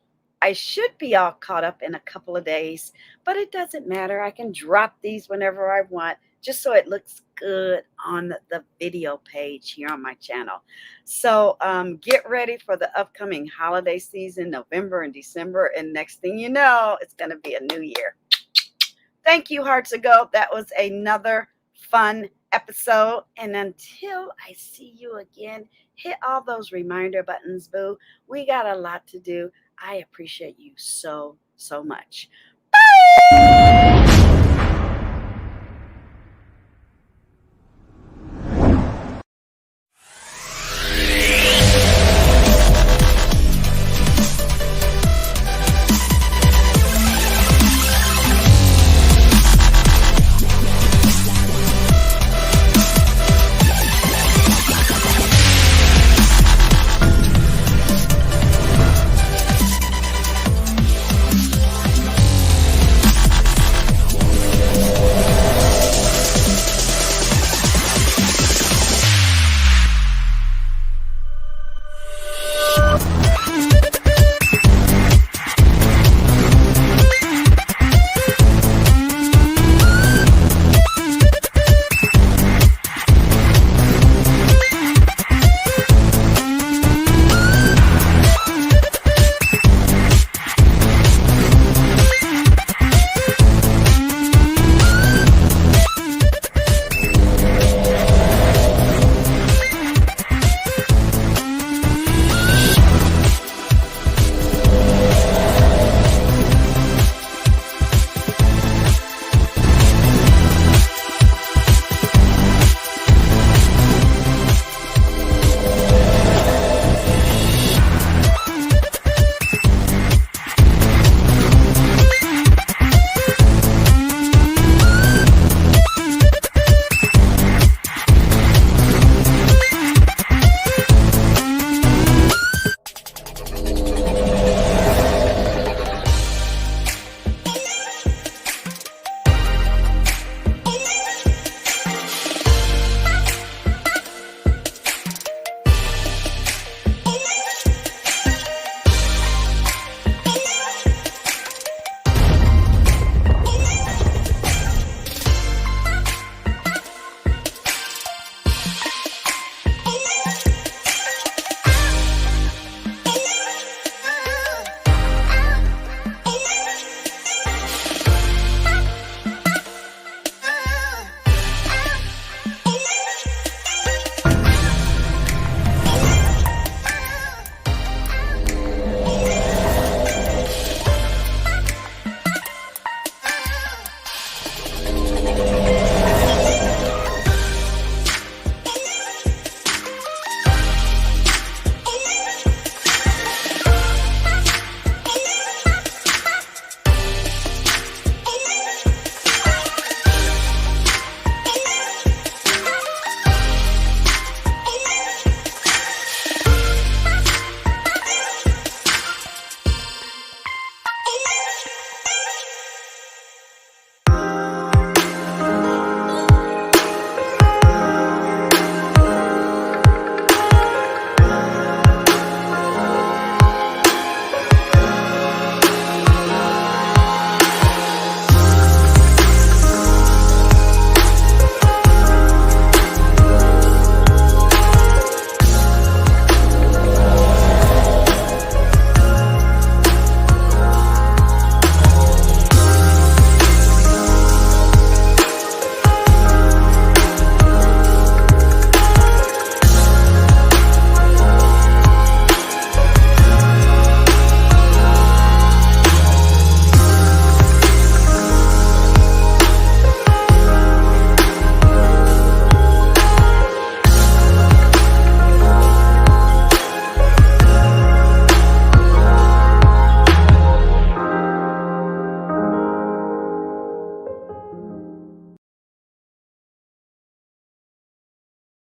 I should be all caught up in a couple of days, but it doesn't matter. I can drop these whenever I want, just so it looks good on the video page here on my channel. So get ready for the upcoming holiday season, November and December, and next thing you know, it's going to be a new year. Thank you, HUGz. That was another fun episode, and until I see you again, hit all those reminder buttons, boo. We got a lot to do. I appreciate you so much. Bye!